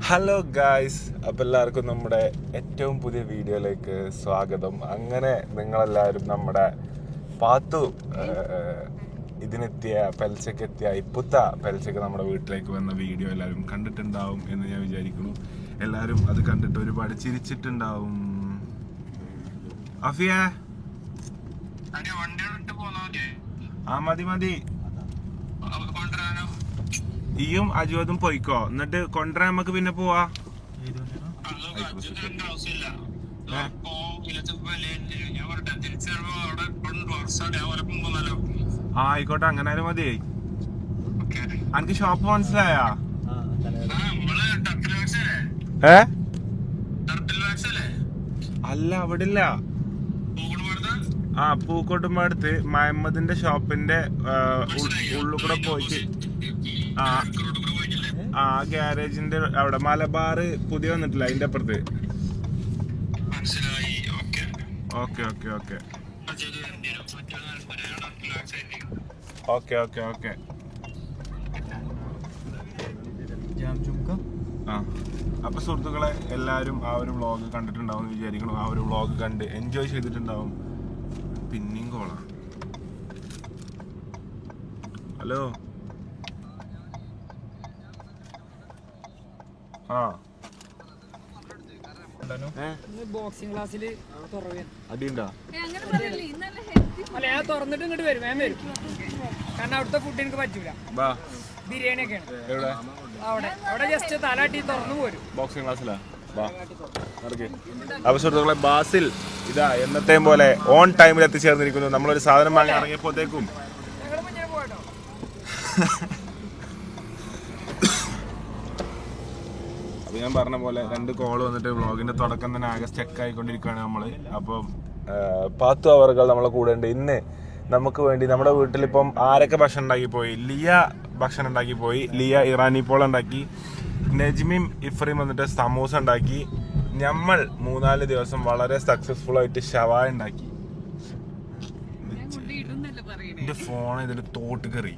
Hello guys, അപ്പം എല്ലാവർക്കും നമ്മുടെ ഏറ്റവും പുതിയ വീഡിയോയിലേക്ക് സ്വാഗതം. അങ്ങനെ നിങ്ങളെല്ലാവരും നമ്മുടെ പാത്തു ഇതിനെത്തിയ പെൽച്ചക്കെത്തിയ ഇപ്പുത്ത പെൽച്ചക്ക് നമ്മുടെ വീട്ടിലേക്ക് വന്ന വീഡിയോ എല്ലാവരും കണ്ടിട്ടുണ്ടാവും എന്ന് ഞാൻ വിചാരിക്കുന്നു. എല്ലാവരും അത് കണ്ടിട്ട് ഒരുപാട് ചിരിച്ചിട്ടുണ്ടാവും. അഫിയ ആ മതി ഈയും അജുവതും പോയിക്കോ, എന്നിട്ട് കൊണ്ടുവരാൻ നമുക്ക് പിന്നെ പോവാ. ആയിക്കോട്ടെ, അങ്ങനെ മതി. എനിക്ക് ഷോപ്പ് മനസ്സിലായാ? അല്ല, അവിടെ ഇല്ല. പൂക്കോട്ടുമ്പടുത്ത് മഹമ്മദിന്റെ ഷോപ്പിന്റെ ഉള്ളിൽ കൂടെ പോയിട്ട് ഗ്യാരേജിന്റെ അവിടെ മലബാർ പുതിയ വന്നിട്ടില്ല, അതിന്റെ അപ്പുറത്ത്. Okay okay okay okay okay okay അപ്പൊ സുഹൃത്തുക്കളെ, എല്ലാവരും ആ ഒരു വ്ളോഗ് കണ്ടിട്ടുണ്ടാവും എന്ന് വിചാരിക്കണം. ആ ഒരു വ്ളോഗ് കണ്ട് എൻജോയ് ചെയ്തിട്ടുണ്ടാവും. പിന്നെയും കോളാ. ഹലോ. ബോക്സിംഗ് ക്ലാസ്സില് അടിയുണ്ടോ? അല്ല, ഞാൻ തുറന്നിട്ട് ഇങ്ങോട്ട് വരും, ഞാൻ വരും. കാരണം അവിടുത്തെ ഫുഡ് എനിക്ക് പറ്റൂല. ബിരിയാണി ഒക്കെയാണ് അവിടെ ജസ്റ്റ് തലാട്ടി തുറന്നു പോരും. ബോക്സിംഗ് ക്ലാസ്സിലാ. അപ്പൊ സുഹൃത്തുക്കളെ, ബാസിൽ ഇതാ എന്നത്തെയും പോലെ ഓൺ ടൈമിൽ എത്തിച്ചേർന്നിരിക്കുന്നു. നമ്മളൊരു സാധനം വാങ്ങി ഇറങ്ങിയപ്പോഴത്തേക്കും അപ്പൊ ഞാൻ പറഞ്ഞ പോലെ 2 കോള് വന്നിട്ട് വ്ളോഗിന്റെ തുടക്കം തന്നെ ആകെ സ്റ്റക്ക് ആയിക്കൊണ്ടിരിക്കുകയാണ് നമ്മള്. അപ്പം 10 അവർകൾ നമ്മളെ കൂടെ ഉണ്ട്. ഇന്ന് നമുക്ക് വേണ്ടി നമ്മുടെ വീട്ടിലിപ്പം ആരൊക്കെ ഭക്ഷണം ഉണ്ടാക്കി പോയി? ലിയ ഭക്ഷണം ഉണ്ടാക്കി പോയി. ലിയ ഇറാനി പോള ഉണ്ടാക്കി. നജ്മിയും ഇഫ്രീം വന്നിട്ട് സമൂസ ഉണ്ടാക്കി. നമ്മൾ 3-4 ദിവസം വളരെ സക്സസ്ഫുൾ ആയിട്ട് ഷവായ ഉണ്ടാക്കി. എന്റെ ഫോൺ ഇതിന്റെ തോട്ട് കയറി.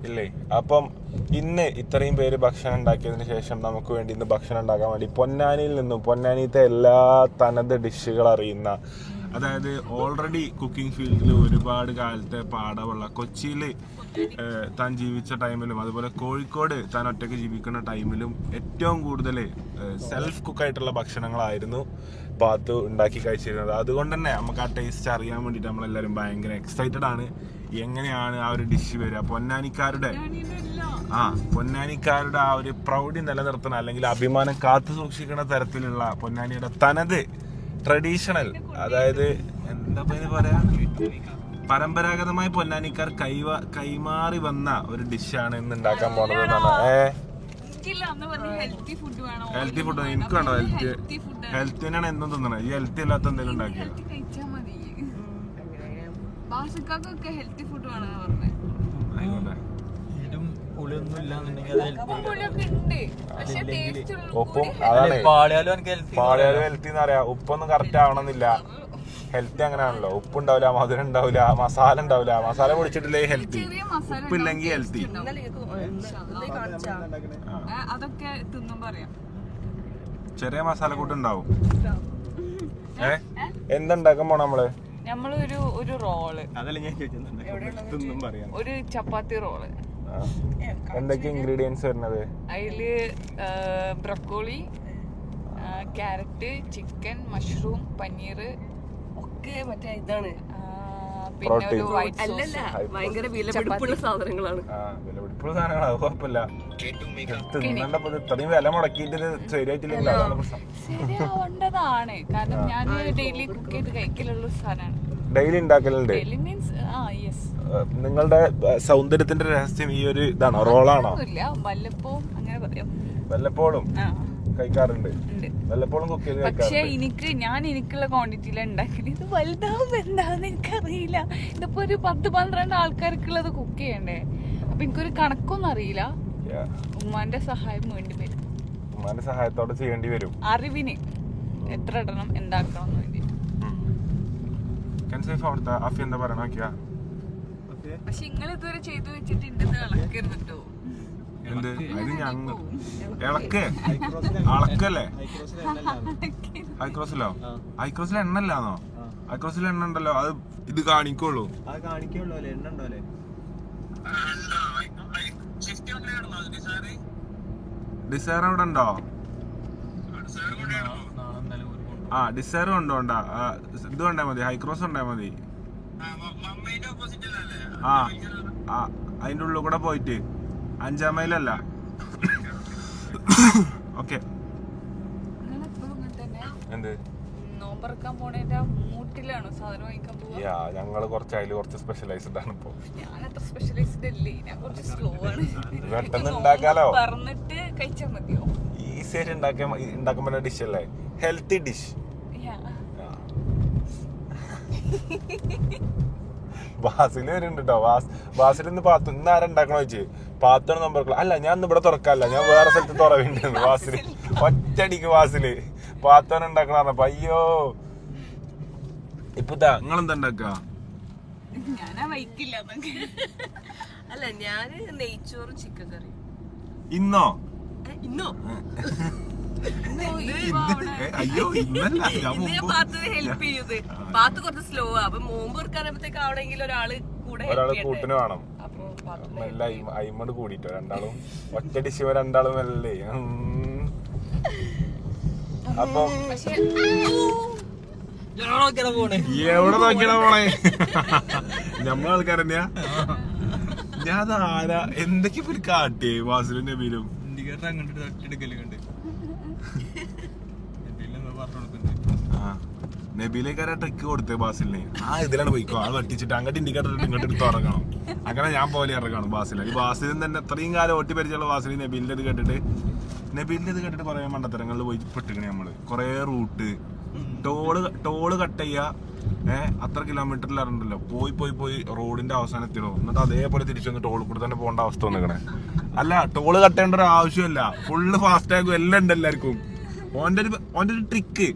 ഇല്ലേ? അപ്പം ഇന്ന് ഇത്രയും പേര് ഭക്ഷണം ഉണ്ടാക്കിയതിന് ശേഷം നമുക്ക് വേണ്ടി ഇന്ന് ഭക്ഷണം ഉണ്ടാക്കാൻ വേണ്ടി പൊന്നാനിയിൽ നിന്നും, പൊന്നാനിത്തെ എല്ലാ തനത് ഡിഷുകൾ അറിയുന്ന, അതായത് ഓൾറെഡി കുക്കിംഗ് ഫീൽഡിൽ ഒരുപാട് കാലത്തെ പാടമുള്ള, കൊച്ചിയിൽ താൻ ജീവിച്ച ടൈമിലും അതുപോലെ കോഴിക്കോട് താൻ ഒറ്റയ്ക്ക് ജീവിക്കുന്ന ടൈമിലും ഏറ്റവും കൂടുതൽ സെൽഫ് കുക്കായിട്ടുള്ള ഭക്ഷണങ്ങളായിരുന്നു പാത്തു ഉണ്ടാക്കി കഴിച്ചിരുന്നത്. അതുകൊണ്ട് തന്നെ നമുക്ക് ആ ടേസ്റ്റ് അറിയാൻ വേണ്ടിയിട്ട് നമ്മളെല്ലാവരും ഭയങ്കര എക്സൈറ്റഡ് ആണ്. എങ്ങനെയാണ് ആ ഒരു ഡിഷ് വരിക? പൊന്നാനിക്കാരുടെ ആ ഒരു പ്രൗഢി നിലനിർത്തുന്ന, അല്ലെങ്കിൽ അഭിമാനം കാത്തു സൂക്ഷിക്കുന്ന തരത്തിലുള്ള പൊന്നാനിയുടെ തനത് ട്രഡീഷണൽ, അതായത് എന്താ പറയാ, പരമ്പരാഗതമായി പൊന്നാനിക്കാർ കൈമാറി വന്ന ഒരു ഡിഷാണ് ഇന്ന് ഉണ്ടാക്കാൻ പോണത്. ഹെൽത്തി ഫുഡ് എനിക്ക് വേണ്ടോ? ഹെൽത്തിനാണ് എന്തും തിന്നണത്. ഈ ഹെൽത്തി അല്ലാത്ത എന്തെങ്കിലും ഉണ്ടാക്കിയ ഉപ്പും അതാണ് പാളിയാലും ഹെൽത്തി എന്ന് പറയാ. ഉപ്പൊന്നും കറക്റ്റ് ആവണമെന്നില്ല. ഹെൽത്തി അങ്ങനെയാണല്ലോ. ഉപ്പുണ്ടാവില്ല, മധുരം ഉണ്ടാവില്ല, മസാല ഉണ്ടാവില്ല. മസാല പൊടിച്ചിട്ടില്ലേ ഹെൽത്തി, ഉപ്പില്ലെങ്കിൽ ഹെൽത്തി. ചെറിയ മസാല കൂട്ടുണ്ടാവും. എന്തുണ്ടാക്കാൻ പോണ ഒരു റോള്, അതല്ല ഞാൻ ചോദിച്ചത്, ഒരു ചപ്പാത്തി റോള്. എന്തൊക്കെ ഇൻഗ്രീഡിയൻസ് വരുന്നത്? അതില് broccoli, carrot, chicken, mushroom, paneer ഒക്കെ മറ്റേ ഇതാണ്. ഭയങ്കര വിലപിടിപ്പുള്ള സാധനങ്ങളാണ്. കുഴപ്പമില്ല. ഇത്രയും വില മുടക്കിയിട്ട് ശരിയായിട്ടില്ല. ശരിയാവേണ്ടതാണ്, കാരണം ഞാൻ ഡെയിലി കുക്ക് ചെയ്ത് കഴിക്കലുള്ള സാധനമാണ്. ഡെയിലി ഉണ്ടാക്കലുണ്ട്. നിങ്ങളുടെ സൗന്ദര്യത്തിന്റെ രഹസ്യം ഈ ഒരു ഇതാണോ? റോളാണോ? വല്ലപ്പോഴും കഴിക്കാറുണ്ട്. വല്ലപ്പോഴും കുക്ക് ചെയ്ത് കഴിക്കാറുണ്ട്. പക്ഷെ എനിക്കുള്ള ക്വാണ്ടിറ്റിയില ഉണ്ടാക്കില്ല. ഇത് വലുതാവും എന്താന്ന് എനിക്കറിയില്ല. ഇതിപ്പോ ഒരു 10-12 ആൾക്കാർക്കുള്ളത് കുക്ക് ചെയ്യണ്ടേ. അപ്പൊ എനിക്കൊരു കണക്കൊന്നും അറിയില്ല. ഉമ്മാന്റെ സഹായം വേണ്ടി വരും. ഉമ്മാന്റെ സഹായത്തോടെ ചെയ്യേണ്ടി വരും. അറിവിന് എത്ര ഇടണം, എന്താക്കണം വേണ്ടി. അഫി എന്താ പറയണ? പക്ഷെ നിങ്ങൾ ഇതുവരെ ചെയ്തു വെച്ചിട്ടുണ്ടെന്ന് ഇളക്കരുത് കേട്ടോ. എന്ത് അത് ഞങ്ങൾ ഇളക്കേ അളക്കല്ലേ? ഹൈക്രോസിലോ? ഹൈക്രോസിൽ എണ്ണ ഇല്ലാന്നോ? ഹൈക്രോസിൽ എണ്ണ ഉണ്ടല്ലോ, അത് ഇത് കാണിക്കുള്ളൂ. ഡിസയർ അവിടെ ഉണ്ടോ? ആ ഡിസയർ കൊണ്ടോണ്ടാ, ഇത് കൊണ്ടാ മതി, ഹൈക്രോസ് കൊണ്ടാ മതി. ആ ആ അതിന്റെ ഉള്ളിൽ കൂടെ പോയിട്ട് 5 മൈലല്ല. ഓക്കെ. എന്ത് നോമ്പറക്കാൻ പോണേന്റെ മൂട്ടിലാണോ സാധനം വാങ്ങിക്കാൻ പോവാ? ഞങ്ങള് കുറച്ച് സ്പെഷ്യലൈസ്ഡ് ആണ് ഇപ്പൊ. ഞാനത്ര സ്പെഷ്യലൈസ്ഡ് അല്ലേ, ഞാൻ കുറച്ച് സ്ലോ ആണ്. പെട്ടെന്ന് ഉണ്ടാക്കാലോ, പറഞ്ഞിട്ട് കഴിച്ചാൽ മതിയോ? ഈസി ആയിട്ട് ഉണ്ടാക്കാൻ പറ്റുന്ന ഡിഷ് അല്ലേ, ഹെൽത്തി ഡിഷ്. വാസില് വരുന്നുണ്ട് കേട്ടോ. വാസിൽ ഇന്ന് ഇന്ന് ആരാ ഉണ്ടാക്കണോ ചോദിച്ചു. പാത്താണ് നമ്പർ. അല്ല ഞാൻ ഇന്ന് ഇവിടെ തുറക്കാല്ല, ഞാൻ വേറെ സ്ഥലത്ത് തുറവിണ്ട്. വാസില് ഒറ്റടിക്ക് വാസില് പാത്താണ് ഉണ്ടാക്കണ പറഞ്ഞപ്പോ അയ്യോ. ഇപ്പൊ നിങ്ങളെന്താ ഉണ്ടാക്ക? ഞാനാ വൈക്കില്ല. അല്ല ഞാന് നെയ്ച്ചോറും ചിക്കൻ കറി. ഇന്നോ? ഇന്നോ? അയ്യോ ഇന്നല്ല, പാത്ത് ഹെൽപ്പ് ചെയ്ത്. പാത്ത് കുറച്ച് സ്ലോ ആ, അപ്പൊ നോമ്പ് തുറക്കാനപ്പോഴത്തേക്ക് ആവണമെങ്കിൽ ഒരാള് കൂട്ടിന് വേണം. മെല്ലെ അയിമണ്ട് കൂടിട്ടോ രണ്ടാളും. ഒറ്റ ഡിഷ് രണ്ടാളും മെല്ലെ. അപ്പൊ എവിടെ നോക്കിയാ പോണേ? നമ്മളാൾക്കാരെന്നെയാ. ഞാൻ ആരാ എന്തൊക്കെ കാട്ടിയേ വാസിലും നബീലും? നബീലേക്കാരാ ട്രിക്ക് കൊടുത്തേ ബാസിലിന്. ഇതിലാണ് പോയിക്കോ, ആൾ വെട്ടിച്ചിട്ട് അങ്ങോട്ട് ഇൻഡിക്കേറ്റർ ഇട്ട് ഇങ്ങോട്ട് എടുത്ത് ഇറങ്ങണം. അങ്ങനെ ഞാൻ പോലെ ഇറങ്ങണം ബാസില. ഈ ബാസിലും തന്നെ എത്രയും കാലം ഓട്ടി പരിചയമുള്ള ബാസിൽ നബീലിന്റെ ഇത് കേട്ടിട്ട് പറയാൻ മണ്ടത്തരങ്ങളിൽ പോയി പെട്ടിക്കണേ നമ്മള്. കൊറേ റൂട്ട് ടോള് കട്ട് ചെയ്യാ, അത്ര കിലോമീറ്ററിൽ ഇറങ്ങണ്ടല്ലോ. പോയി റോഡിന്റെ അവസാനം എത്തിയോ, എന്നിട്ട് അതേപോലെ തിരിച്ചു വന്ന് ടോളിൽ കൂടെ തന്നെ പോകേണ്ട അവസ്ഥ വന്നിക്കണേ. അല്ല ടോള് കട്ട് ചെയ്യേണ്ട ഒരു ആവശ്യമല്ല, ഫുള്ള് ഫാസ്റ്റ് ആകും, എല്ലാം ഉണ്ട് എല്ലാവർക്കും. ഓന്റെ ഒരു ട്രിക്ക്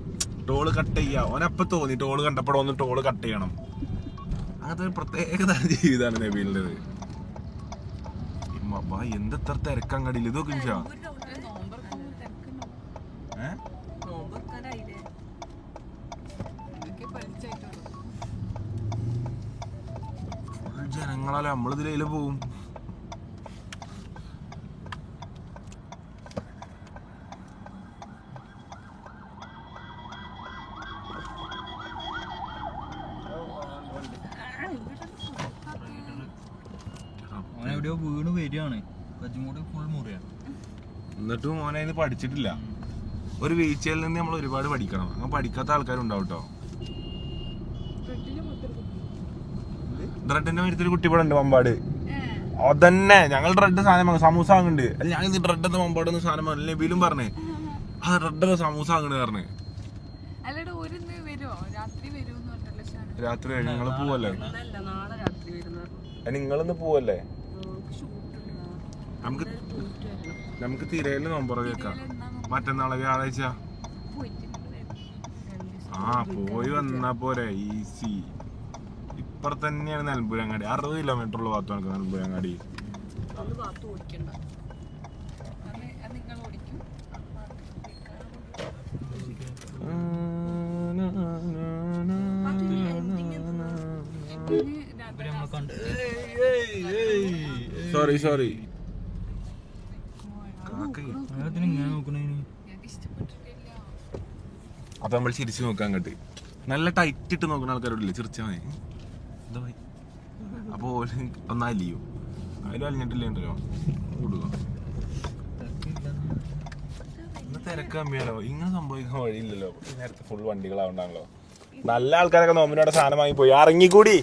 ടോള് കട്ട് ചെയ്യാ. ഓനപ്പം തോന്നി ടോള് കണ്ടപ്പോഴോ ഒന്ന് ടോള് കട്ട് ചെയ്യണം. അങ്ങനത്തെ ഒരു പ്രത്യേകത ജീവിതമാണ് നബീലിൻ്റെത്. എന്തെത്ര തിരക്കങ്ങടിയിൽ ഇതൊക്കെ ജനങ്ങളല്ലേ, നമ്മളിതിലേ പോവും. വീണ് വരികയാണ്, ഫുൾ മുറിയാണ്. എന്നിട്ടും മോനെ ഇത് പഠിച്ചിട്ടില്ല. ഒരു വീഴ്ചയിൽ നിന്ന് നമ്മൾ ഒരുപാട് പഠിക്കണം. അങ്ങനെ പഠിക്കാത്ത ആൾക്കാരുണ്ടാവും കേട്ടോ. ഡ്രെഡിന്റെ മരത്തൊരു കുട്ടിപ്പടുണ്ട് മമ്പാട്. അതന്നെ ഞങ്ങൾ ഡ്രെഡ് സാധനം സമൂസ വാങ്ങുന്നുണ്ട്. അല്ല ഞാൻ ഇത് ഡ്രെഡ് എന്ന മമ്പാട് സാധനം വാങ്ങില്ല. നബീലും പറഞ്ഞേ ആ ഡ്രെഡ് സമൂസ വാങ്ങണ് പറഞ്ഞേ. രാത്രി നിങ്ങള് പോവല്ലേ? നിങ്ങളൊന്ന് പോവല്ലേ? നമുക്ക് തിരയില് നോമ്പറ കേക്കാം മറ്റന്നാളെ വ്യാഴാഴ്ച. പോയി വന്നാ പോരെ, ഈസി. ഇപ്പുറത്തന്നെയാണ് നിലമ്പൂരങ്ങാടി. 60 കിലോമീറ്റർ ഉള്ള ഭാഗത്ത് നമുക്ക് നിലമ്പൂരങ്ങാടി. സോറി അപ്പൊ നമ്മൾ ചിരിച്ചു നോക്കാം. അങ്ങോട്ട് നല്ല ടൈറ്റ് ഇട്ട് നോക്കുന്ന ആൾക്കാരോടില്ലേ ചിരിച്ചാ മതി. എന്താ അപ്പൊ ഒന്നലിയോ അതിലും അലിഞ്ഞിട്ടില്ലേണ്ടല്ലോ കൂടുക. ഇന്ന് തിരക്ക് കമ്മിയാലോ, ഇങ്ങനെ സംഭവിക്കാൻ വഴിയില്ലല്ലോ. നേരത്തെ ഫുൾ വണ്ടികളാവണ്ടാണല്ലോ. നല്ല ആൾക്കാരൊക്കെ നോമ്പിനോടെ സാധനം വാങ്ങി പോയി ഇറങ്ങിക്കൂടി.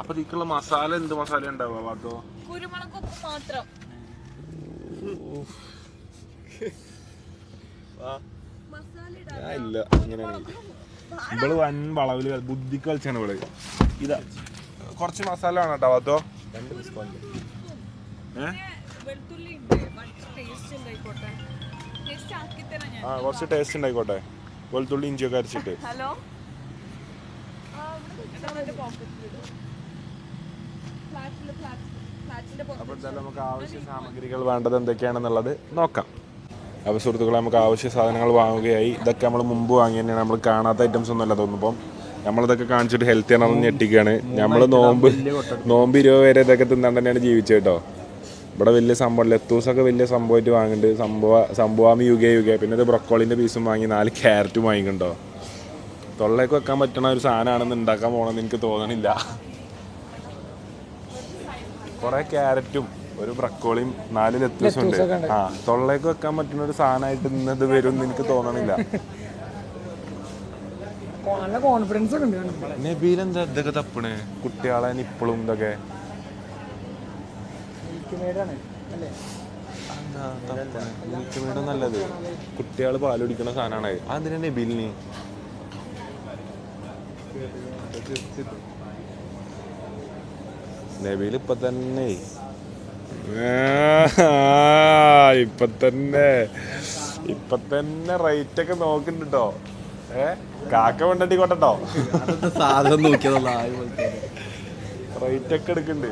അപ്പൊ ഇതിക്കുള്ള മസാല എന്ത് മസാല ഉണ്ടാവുക ഭാഗത്തോ? കുരുമുളക് മാത്രം. ഇല്ല ഇങ്ങനെയാണ് ഇവള് വൻ വളവില് ബുദ്ധിക്ക് കളിച്ചാണ് ഇവള്. ഇതാ കുറച്ച് മസാല വേണം കേട്ടോ ഭാഗത്തോ. 2 ഡിസ്കൗണ്ട്. കുറച്ച് ടേസ്റ്റ് ഉണ്ടായിക്കോട്ടെ. വെളുത്തുള്ളി ഇഞ്ചിയൊക്കെ അരച്ചിട്ട്. ഹലോ അപ്പോൾ എന്തായാലും നമുക്ക് ആവശ്യ സാമഗ്രികൾ വേണ്ടത് എന്തൊക്കെയാണെന്നുള്ളത് നോക്കാം. അപ്പോൾ സുഹൃത്തുക്കളെ, നമുക്ക് ആവശ്യ സാധനങ്ങൾ വാങ്ങുകയായി. ഇതൊക്കെ നമ്മൾ മുമ്പ് വാങ്ങി തന്നെയാണ്, നമ്മൾ കാണാത്ത ഐറ്റംസ് ഒന്നുമല്ല തോന്നുമ്പം നമ്മളിതൊക്കെ കാണിച്ചിട്ട് ഹെൽത്തി ആണെന്ന് ഞെട്ടിക്കുകയാണ്. നമ്മൾ നോമ്പ് 20 വരെ ഇതൊക്കെ തിന്നാൻ തന്നെയാണ് ജീവിച്ചത് കേട്ടോ. ഇവിടെ വലിയ സംഭവം ലത്തൂസൊക്കെ വലിയ സംഭവമായിട്ട് വാങ്ങുന്നുണ്ട്. സംഭവം യുഗ പിന്നെ ഇത് ബ്രൊക്കോളിൻ്റെ പീസും വാങ്ങി 4 ക്യാരറ്റും വാങ്ങിക്കണ്ടോ. തൊള്ളേക്ക് വെക്കാൻ പറ്റണ ഒരു സാധനമാണെന്ന് ഉണ്ടാക്കാൻ പോകണമെന്ന് എനിക്ക് തോന്നണില്ല. കുറേ ക്യാരറ്റും ഒരു ബ്രക്കോളിയും 4 ലത്തൂസും ഉണ്ട്. ആ, തൊള്ളേക്ക് വെക്കാൻ പറ്റുന്ന ഒരു സാധനമായിട്ട് ഇന്നത് വരും എന്ന് എനിക്ക് തോന്നണില്ല. നബീൽ എന്താ ഇതൊക്കെ തപ്പണ്? കുട്ടികളെ ഇപ്പോഴും ഇതൊക്കെ മിൽക്ക് മെയ്ഡ് നല്ലത്. കുട്ടികൾ പാൽ കുടിക്കുന്ന സാധനമാണ്. അതിന് നബീലിന് നബീൽ ഇപ്പൊ തന്നെ റേറ്റ് ഒക്കെ നോക്കുന്നുണ്ട് കേട്ടോ. കാക്ക കൊണ്ടടി കൊണ്ടോ സാധനം നോക്കിയതല്ല, റേറ്റ് ഒക്കെ എടുക്കുന്നുണ്ട്.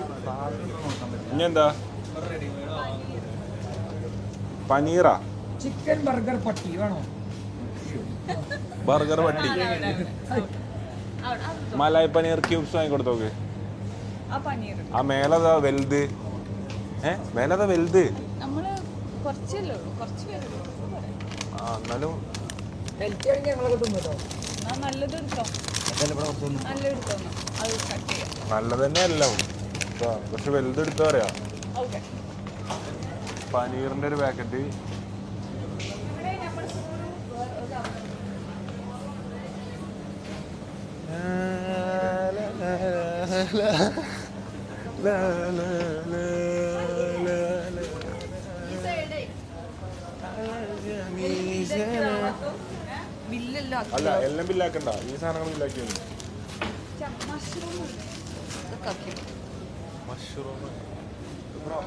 ഇനി എന്താ പനീറാ? ചിക്കൻ ബർഗർ പട്ടി വേണോ? ബർഗർ പട്ടി, മലായ് പനീർ ക്യൂബ്സ് വാങ്ങി കൊടുത്തോക്ക്. ആ മേലതാ വലുത്. മേലതാ വലുത്. നമ്മള് കുറച്ചല്ലേ ഉള്ളൂ, കുറച്ച് പേരുള്ളൂ. ആ, എന്നാലും നല്ലത് എടുത്തോ, നല്ലത് എടുത്തോ, അത് കട്ട് ചെയ്യാം. നല്ലത് തന്നെ എല്ലാം, പക്ഷെ വലുത് എടുത്താ പറയാ. ഓക്കെ, പനീറിന്റെ ഒരു പാക്കറ്റ്. അല്ല, എല്ലാം ബില്ലാക്കണ്ട, ഈ സാധനങ്ങൾ ബില്ലാക്കിയാണ്.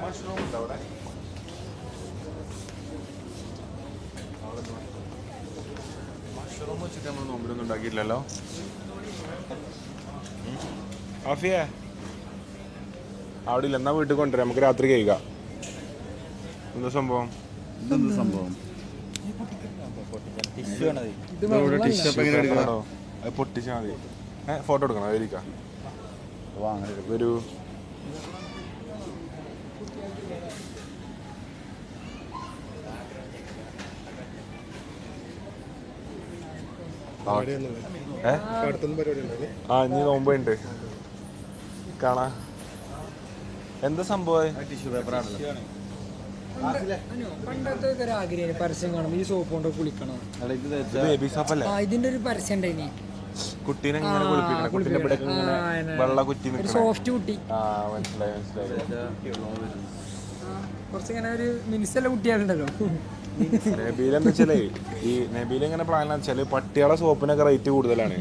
മഷ്റൂം ഉണ്ടോ അവിടെ? മഷ്റൂം വെച്ചിട്ട് നമ്മൾ നോമ്പിലൊന്നും ഉണ്ടാക്കിയില്ലല്ലോ. ആഫിയ അവിടെ ഇല്ല, എന്നാ വീട്ടിൽ കൊണ്ടുവരാം, നമുക്ക് രാത്രി കഴിക്കാം. എന്താ സംഭവം? പൊട്ടിച്ചാൽ മതി. ഫോട്ടോ എടുക്കണം, അതിരിക്കാം. വരൂ. ആ, ഇനി നോമ്പുണ്ട് കാണാ. എന്താ സംഭവം? പണ്ടത്തെ ഒരു ആഗ്രഹം പരസ്യം കാണും, ഈ സോപ്പ് കൊണ്ട് കുളിക്കണം. ബേബി സോപ്പല്ലേ? ഇതിന്റെ ഒരു പരസ്യം ഉണ്ടായിനി, കുട്ടീനെ ഇങ്ങനെ കുളിപ്പിക്കണം. കുട്ടീന്റെ ഇവിടെ ഇങ്ങനെ വെള്ള കുറ്റി നിൽക്കണം. സോഫ്റ്റ് കുട്ടി. ആ, മനസ്സിലായി. കുറച്ചിങ്ങനെ ഒരു മിനിസ്റ്റല്ല കുട്ടികളുണ്ടല്ലോ. നബീൽ എന്താ വെച്ചാലേ, ഈ നബീൽ ഇങ്ങനെ പ്ലാൻ വെച്ചാല് പട്ടികളെ സോപ്പിനൊക്കെ റേറ്റ് കൂടുതലാണ്.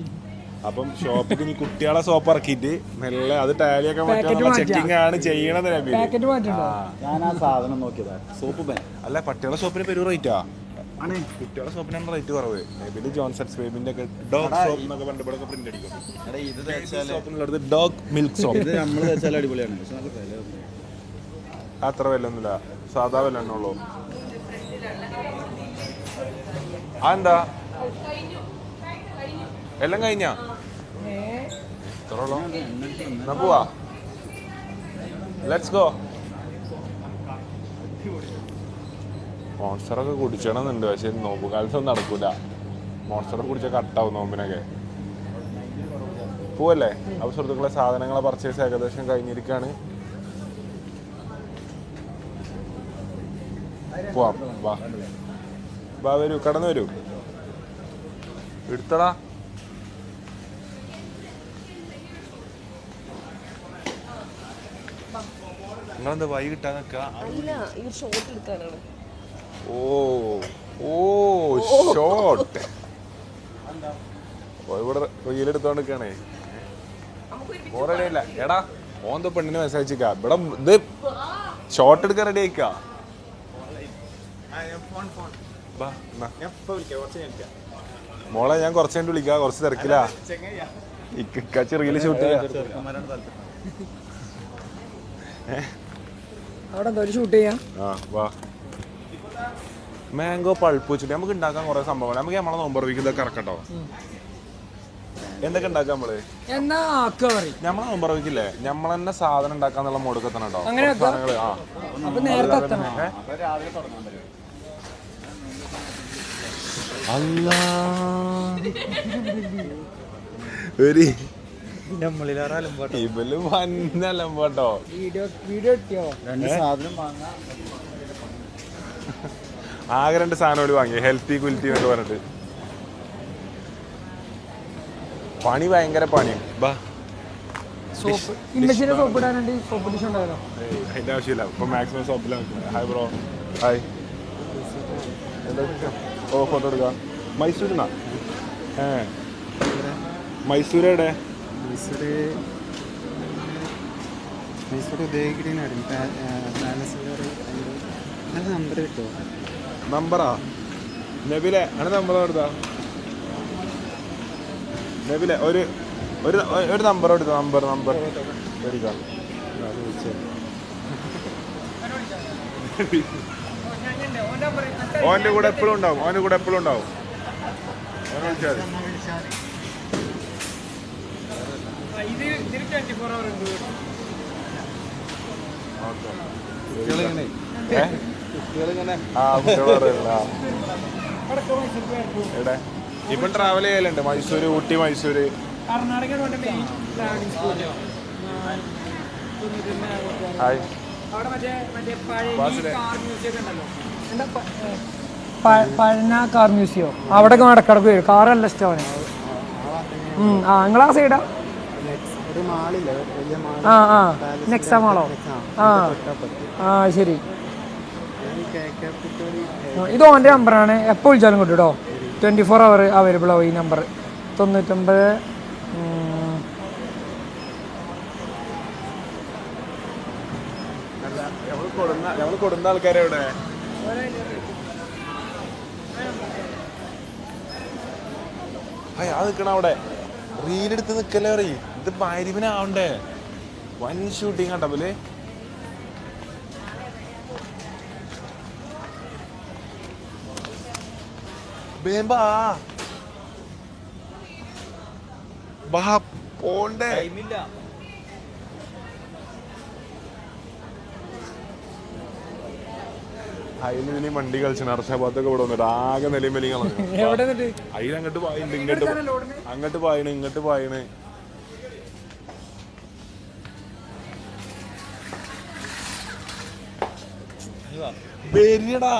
അപ്പം ഷോപ്പിൽ ഇനി കുട്ടികളെ സോപ്പ് ഇറക്കിയിട്ട് മെല്ലെ അത് ടാലിയൊക്കെ ചെക്കിങ് ആണ് ചെയ്യണത് നബീൽ. ഞാൻ ആ സാധനം നോക്കിയതാ, സോപ്പ് ബാൻ അല്ല, പട്ടികളെ സോപ്പിന് പെരു റേറ്റാ. കുട്ടികളെ സോപ്പിനാണ് റേറ്റ് കുറവ്. നബീൽ ജോൺസൺസ് ബേബിന്റെ ഒക്കെ ഡോഗ് സോപ്പ് എന്നൊക്കെ പണ്ട് ഇവിടെ പ്രിന്റ് അടിക്കും. സോപ്പിനുള്ളത് ഡോഗ് മിൽക്ക് സോപ്പ്. ഇത് നമ്മൾ വെച്ചാൽ അടിപൊളിയാണ്, പക്ഷെ നല്ല വില. അത്ര വില ഒന്നുമില്ല, സാധാ വില തന്നെ ഉള്ളൂ. അതെന്താ എല്ലാം കഴിഞ്ഞാ? ഇത്രയുള്ളൂ? എന്നാ പോവാ, ലെറ്റ്സ് ഗോ. മോൺസ്റ്ററൊക്കെ കുടിച്ചണമെന്നുണ്ട്, പക്ഷെ നോമ്പ് കാലത്തൊന്നും നടക്കൂല. മോൺസ്റ്ററൊക്കെ കുടിച്ചാൽ കട്ടാവും നോമ്പിനൊക്കെ. പോവല്ലേ? അപ്പോൾ സുഹൃത്തുക്കളെ, സാധനങ്ങളെ പർച്ചേസ് ഏകദേശം കഴിഞ്ഞിരിക്കുകയാണ്. പോവാം, വാ വരൂ, കടന്നു വരൂ, എടുത്തടാ. നിങ്ങളെന്താ വൈ കിട്ടാൻ നിൽക്കുക? ഷോട്ട് എടുക്കാനാണ്. ഓ ഷോട്ട് ഇവിടെ റീലെടുത്തോണ്ട് നിൽക്കണേ. റെഡിയില്ല എടാ, ഓന്ത പെണ്ണിന് മെസ്സേജ് അയച്ചിക്ക. ഇവിടെ ഇത് ഷോട്ട് എടുക്കാൻ റെഡി ആയിക്കാ. മോളെ ഞാൻ കുറച്ച് കഴിഞ്ഞ് വിളിക്കാം, കുറച്ച് തിരക്കില്ല. ചെറിയ ഷൂട്ട് ചെയ്യാം. അവിടെ എന്തോ ഷൂട്ട് ചെയ്യാം. ആ വാ. മാംഗോ പൾപ്പ് വെച്ചിട്ട് നമുക്ക് ഉണ്ടാക്കാൻ കുറെ സംഭവങ്ങൾ. നമുക്ക് നമ്മളെ നോമ്പറവിക്ക് ഇതൊക്കെ ഇറക്കട്ടോ. എന്തൊക്കെ ഉണ്ടാക്കാം നമ്മള്? എന്നാ ആക്കുക പറയും. നമ്മളെ നോമ്പറവിക്കില്ലേ നമ്മളെന്നെ സാധനം ഉണ്ടാക്കാന്നുള്ള മോഡൊക്കെ തന്നെ കേട്ടോ. അങ്ങനെ സാധനങ്ങള് അപ്പൊ നേരത്തെ എത്തണം. അല്ലാ ഇവല് വന്നലമ്പോട്ടോ. വീഡിയോ കിട്ടിയോ? രണ്ട് സാധനം വാങ്ങാം. ആകെ 2 സാധനം വാങ്ങി, ഹെൽത്തി കുൽറ്റി എന്നൊക്കെ പറഞ്ഞിട്ട്. പണി ഭയങ്കര പണിയും. സോപ്പ് ഇമ്മച്ചിന്റെ സോപ്പ് ഇടാനുണ്ട്. സോപ്പ് ഡിഷ് ഉണ്ടായാലോ? അതിന്റെ ആവശ്യമില്ല, ഇപ്പൊ മാക്സിമം സോപ്പിലാണ്. Hi bro. ഹായ്. എന്താ ഓ ഫോട്ടോ എടുക്കാം. മൈസൂരിനാ? മൈസൂർ എവിടെ? മൈസൂർ ഉദയഗിരിനായിരുന്നു. നമ്പർ കിട്ടുമോ? നമ്പറാ? നബിലെ ആണ് നമ്പർ കൊടുത്താ? നബിലെ ഒരു നമ്പർ എടുത്തോ. നമ്പർ എടുക്കാം. ഓന്റെ കൂടെ എപ്പോഴും ഉണ്ടാവും. ഓനെ വിളിച്ചാൽ എവിടെ ഇപ്പം ട്രാവൽ ചെയ്യലുണ്ട്? മൈസൂര്, ഊട്ടി, മൈസൂര്. കർണാടക ഹായ്. പഴന കാർ മ്യൂസിയം അവിടെയൊക്കെ നടക്കിടക്ക് വരും. കാറല്ല ഇഷ്ടമാണ്. നിങ്ങളാ സൈഡാ? ഒരു മാളില്ലേ, വലിയ മാൾ. നെക്സാ മാളോ? ശരി. ഇത് ഓൻ്റെ നമ്പറാണ്. എപ്പോൾ വിളിച്ചാലും കിട്ടും കേട്ടോ. 24 hour അവൈലബിൾ ആവും ഈ നമ്പർ. 99 ഞങ്ങൾ കൊടുന്ന ആൾക്കാരെ എവിടെ? അത് നിൽക്കണ അവിടെ റീലെടുത്ത് നിൽക്കല്ലേ പറയും. ഇത് മരിവിനാവണ്ടേ? വൻ ഷൂട്ടിങ് ആട്ടോ പോലെ. പോണ്ടേ? അതിന് വണ്ടി കളിച്ചു അർഷാബാദൊക്കെ ഇവിടെ വന്നിട്ട് ആകെ നിലയും വലിയ അതിൽ അങ്ങോട്ട് പായുണ്ട്, അങ്ങോട്ട് പായണ്, ഇങ്ങോട്ട് പായണ്. വരിയടാ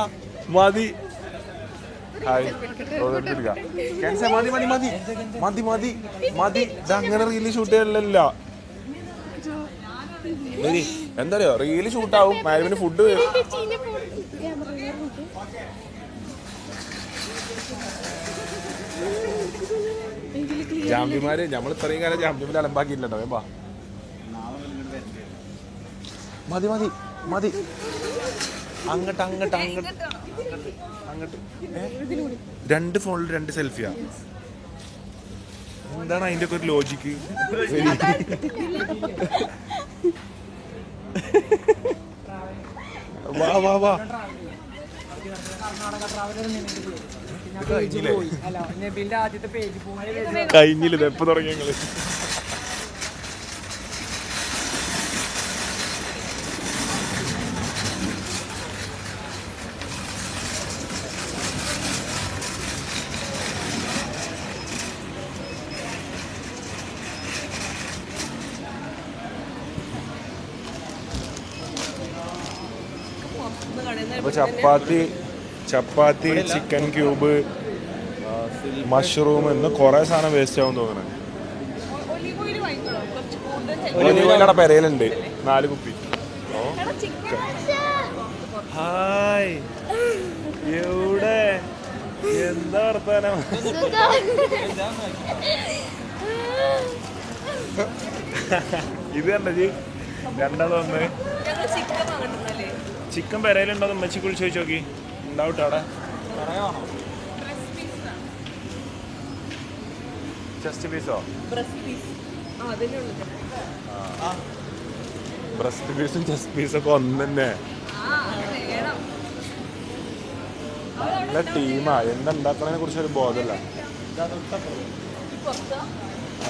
മതി. മതി മതി മതി മതി മതി മതി. ഇതങ്ങനെ റീല് ഷൂട്ട് ചെയ്യലല്ല. എന്താ അറിയോ, റീല് ഷൂട്ടാവും, മാരിവിന് ഫുഡ് വരും. ജാമ്പിമാര് നമ്മൾ ഇത്രയും കാലം ജാമ്പിമാര് അലമ്പാക്കിയില്ലല്ലോ. വേമ്പാ മതി മതി മതി. അങ്ങോട്ട് അങ്ങോട്ട് അങ്ങോട്ട് അങ്ങോട്ട്. 2 ഫോണിൽ 2 സെൽഫിയാ? എന്താണ് അതിന്റെ ഒക്കെ ഒരു ലോജിക്ക്? വാ വാ വാ. കഴിഞ്ഞില്ല, എപ്പോ തുടങ്ങി ഞങ്ങള്? അപ്പൊ ചപ്പാത്തി ചിക്കൻ ക്യൂബ്, മഷ്റൂം എന്ന് കുറെ സാധനം വേസ്റ്റ് ആവും തോന്നണേ. ഒലിവ് ഓയിലവിടെ പെരയിലുണ്ട് 4 കുപ്പി. ഹായ്, എവിടെ? എന്താ വർത്താനം? ഇത് കണ്ട ജി, രണ്ടാമതൊന്ന് ചിക്കൻ പെരയിലുണ്ടോ? ഉമ്മച്ചിക്ക് വിളിച്ച് ചോദിച്ചു നോക്കി. ഉണ്ടാവട്ടെ അവിടെ. Chest piezo? ബ്രസ്റ്റ് പീസ് അതിൻ്റെ ഉള്ളിൽ ബ്രസ്റ്റ് പീസും ചെസ്റ്റ് പീസും ഒക്കെ ഒന്ന് തന്നെ. നല്ല ടീമാ. എന്തുണ്ടാക്കണതിനെ കുറിച്ച് ഒരു ബോധമില്ല.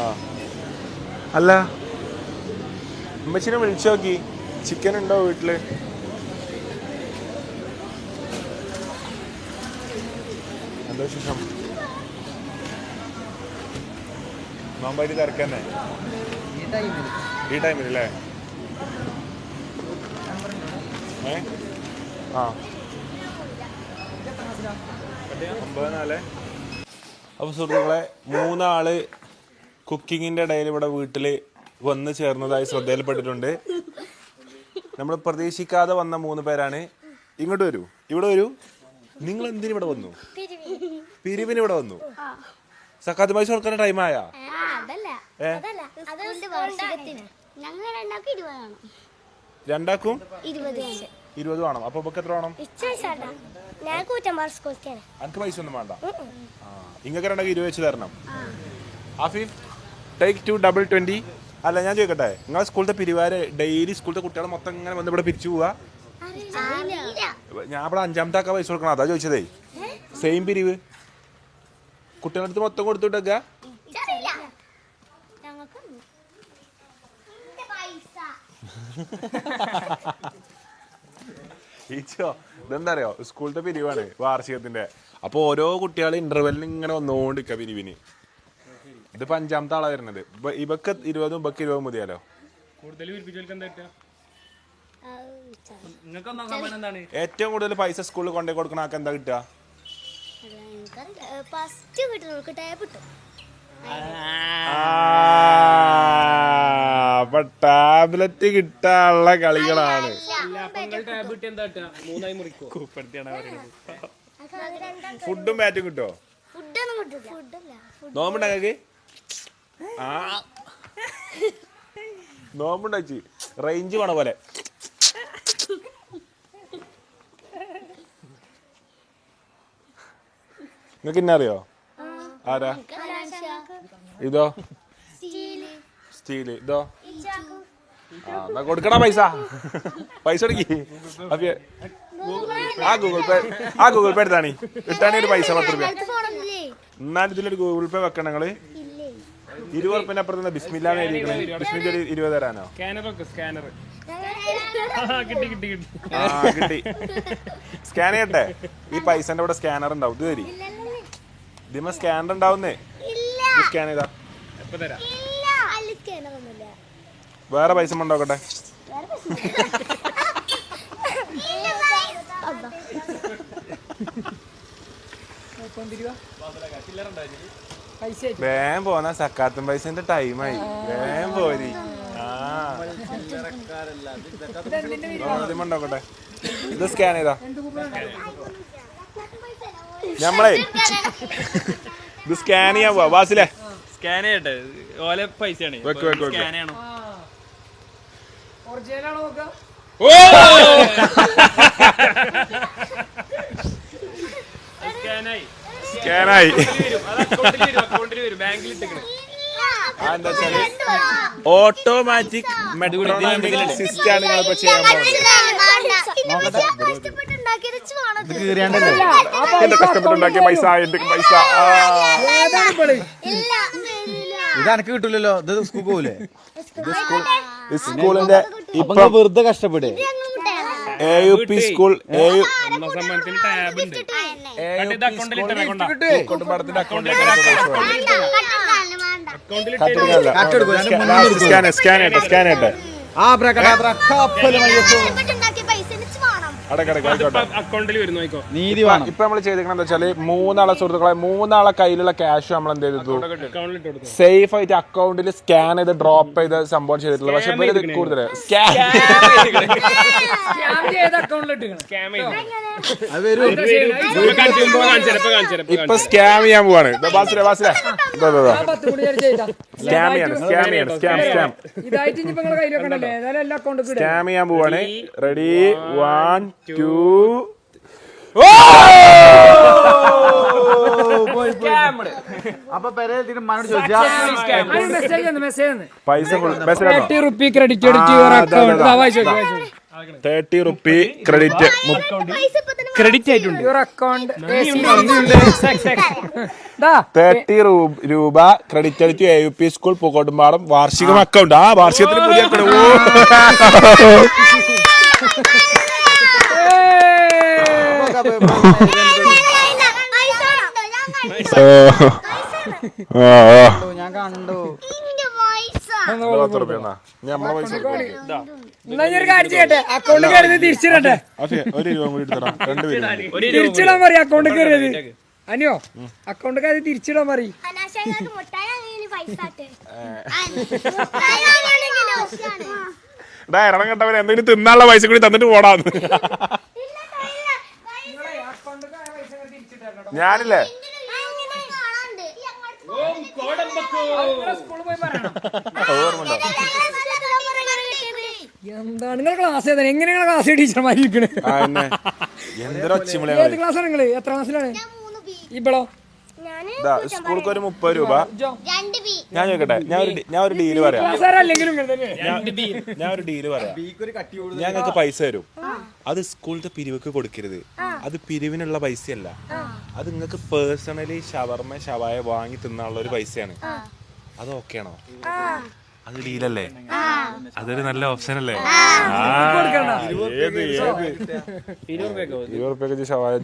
ആ അല്ല, ഉമ്മച്ചിനെ വിളിച്ചു നോക്കി, ചിക്കൻ ഉണ്ടോ വീട്ടില്? എന്താ വിശേഷം? നോമ്പായിട്ട് തിരക്കന്നെ ഈ ടൈമിലല്ലേ? ആ 9-4. അപ്പോൾ സുഹൃത്തുക്കളെ, 3 ആള് കുക്കിങ്ങിൻ്റെ ഇടയിൽ ഇവിടെ വീട്ടിൽ വന്ന് ചേർന്നതായി ശ്രദ്ധയിൽപ്പെട്ടിട്ടുണ്ട്. നമ്മൾ പ്രതീക്ഷിക്കാതെ വന്ന 3 പേരാണ്. ഇങ്ങോട്ട് വരൂ, ഇവിടെ വരൂ. നിങ്ങൾ എന്തിനു ഇവിടെ വന്നു? പിരിവിന് ഇവിടെ വന്നു. സക്കാത്ത് പൈസ കൊടുക്കാൻ ടൈമായ? രണ്ടാക്കും 20 വേണം. അപ്പൊ എത്ര വേണം? എനിക്ക് പൈസ ഒന്നും വേണ്ട. ഇങ്ങക്ക് 2 വെച്ച് തരണം. ആഫീഫ് ടേക്ക് 2 ഡബിൾ 20. അല്ല ഞാൻ ചോദിക്കട്ടെ, നിങ്ങളെ സ്കൂളത്തെ പിരിവാര് ഡെയിലി സ്കൂളത്തെ കുട്ടികളെ മൊത്തം ഇങ്ങനെ വന്ന് ഇവിടെ പിരിച്ചു പോവാ? ഞാൻ ഇവിടെ 5ാമത്തെ ആക്കാൻ പൈസ കൊടുക്കണം. അതാ ചോദിച്ചതേ. സെയിം പിരിവ് കുട്ടികളുടെ അടുത്ത് മൊത്തം കൊടുത്തുവിട്ടേക്ക. ഈച്ചോ, ഇതെന്താ അറിയോ, സ്കൂളത്തെ പിരിവാണ് വാർഷികത്തിന്റെ. അപ്പൊ ഓരോ കുട്ടികളെ ഇന്റർവെല്ലിന് ഇങ്ങനെ വന്നുകൊണ്ടിരിക്കുക പിരിവിന്. ഇതിപ്പോ 5ാമത്തെ ആളാ വരുന്നത്. ഇവക്ക് 20, ഇവക്ക് 20 മതിയാലോ. ഏറ്റവും കൂടുതൽ പൈസ സ്കൂളിൽ കൊണ്ടേ കൊടുക്കണ ആൾക്ക് എന്താ കിട്ടുക? അപ്പൊ ടാബ്ലറ്റ് കിട്ടാനുള്ള കളികളാണ്. ഫുഡും ബാറ്റും കിട്ടോ? നോമ്പുണ്ടാക്കി നോമ്പുണ്ടാക്കി റേഞ്ച് വേണ പോലെ. നിങ്ങക്ക് ഇന്നറിയോ? ആരാ? ഇതോ സ്റ്റീല്. ഇതോ എന്നാ കൊടുക്കണ പൈസ. പൈസ കൊടുക്കി. ആ ഗൂഗിൾ പേ എടുത്താണി ഒരു പൈസ 10 രൂപ. എന്നാലും ഇതിലൊരു ഗൂഗിൾ പേ വെക്കണം നിങ്ങള്. 20 ഉറുപ്പിന്റെ അപ്പുറത്ത് ബിസ്മില്ലാന്ന് എഴുതിക്കണേ. ബിസ്മിന്റെ 20 തരാനോ? കിട്ടി. സ്കാൻ ചെയ്യട്ടെ? ഈ പൈസന്റെ ഇവിടെ സ്കാനർ ഉണ്ടാവും. ഇത് തരി. ഇതിമ സ്കാനർ ഉണ്ടാവുന്നേ. സ്കാൻ ചെയ്താ വേറെ പൈസ ഉണ്ടാക്കട്ടെ. വേഗം പോന്ന സക്കാത്തും പൈസന്റെ ടൈമായി. വേഗം പോരി. ഉണ്ടാക്കട്ടെ. ഇത് സ്കാൻ ചെയ്താ ഞമ്മളെ ഇത് സ്കാൻ ചെയ്യാൻ പോവാ. ബാസിലെ സ്കാൻ ചെയ്യട്ടെ. ഓലെ പൈസയാണ്. സ്കാൻ ചെയ്യണം. സ്കാനായി. ഓട്ടോമാറ്റിക് മെട്രോണോമിക് സിസ്റ്റം ആണ് നിങ്ങളിപ്പോ ചെയ്യാൻ പോകുന്നത്. കഷ്ടപ്പെട്ടുണ്ടാക്കിയ പൈസ എന്റെ പൈസ ഇത് എനക്ക് കിട്ടൂലല്ലോ. ഇത് സ്കൂൾ പോകൂലേ? സ്കൂളിന്റെ ഇപ്പൊ വെറുതെ കഷ്ടപ്പെടേ. AUP സ്കൂൾ നീതി വേണം. ഇപ്പൊ നമ്മൾ ചെയ്തിരിക്കണം എന്താ വെച്ചാല് 3 ആളെ സുഹൃത്തുക്കളെ 3 ആളെ കയ്യിലുള്ള ക്യാഷ് നമ്മൾ എന്ത് ചെയ്തു സേഫ് ആയിട്ട് അക്കൗണ്ടിൽ സ്കാൻ ചെയ്ത് ഡ്രോപ്പ് ചെയ്ത് സംഭവം ചെയ്തിട്ടുള്ളത്. പക്ഷെ കൂടുതൽ ഇപ്പൊ സ്കാം ചെയ്യാൻ പോവാണ്. സ്കാം ചെയ്യാൻ പോവാണ്. റെഡി 1 2 അപ്പൊ പെരേതിന് മനോട് ചോദിച്ചാ മെസ്സേജ് പൈസ 30 റുപ്പി ക്രെഡിറ്റ് അടിച്ച് your account 30 rupee credit credit ആയിട്ടുണ്ട്. യുവർ അക്കൗണ്ട് 30 രൂപ ക്രെഡിറ്റ് അടിച്ചു AUP സ്കൂൾ പൂക്കോട്ടുംപാടം വാർഷികം അക്കൗണ്ട്. ആ വാർഷികത്തിന് പുതിയ account. ഞാൻ കണ്ടു. നമ്മളെ പൈസ ഒരു കാര്യം ചെയ്യട്ടെ, അക്കൗണ്ട് കയറി തിരിച്ചിടട്ടെ. ഒരു രൂപ കൂടി എടുത്തടാ. 2 പേര് തിരിച്ചിടാൻ പറയും അക്കൗണ്ട് കയറിയത്. അനിയോ അക്കൗണ്ട് കയറി തിരിച്ചിടാൻ പറയും. ഇറങ്ങം കണ്ടവരെ എന്തെങ്കിലും തിന്നാനുള്ള പൈസ കൂടി തന്നിട്ട് പോടാന്ന്. ഞാനില്ലേ എന്താണ് നിങ്ങളെ ക്ലാസ് ഏതാണ്? എങ്ങനെയാണ് ക്ലാസ് ടീച്ചർമാരിക്കണേ? എന്തൊരു ഒച്ചമുള. ഏത് ക്ലാസ്സാണ് നിങ്ങള്? എത്ര ക്ലാസ്സിലാണ്? ഇപ്പളോ സ്കൂൾക്ക് ഒരു 30 രൂപ. ഞാൻ ചോദിക്കട്ടെ, ഞാൻ ഒരു ഡീല് പറയാം. ഞാൻ ഒരു ഡീല് പറയാം. ഞങ്ങൾക്ക് പൈസ തരും, അത് സ്കൂളിലത്തെ പിരിവക്ക് കൊടുക്കരുത്. അത് പിരിവിനുള്ള പൈസയല്ല, അത് നിങ്ങൾക്ക് പേഴ്സണലി ഷവർമ ഷവായ വാങ്ങി തിന്നാനുള്ള ഒരു പൈസയാണ്. അത് ഓക്കെ ആണോ? അത് ഡീലല്ലേ? അതൊരു നല്ല ഓപ്ഷൻ അല്ലേ? 20 റുപ്യക്ക് ഷവായ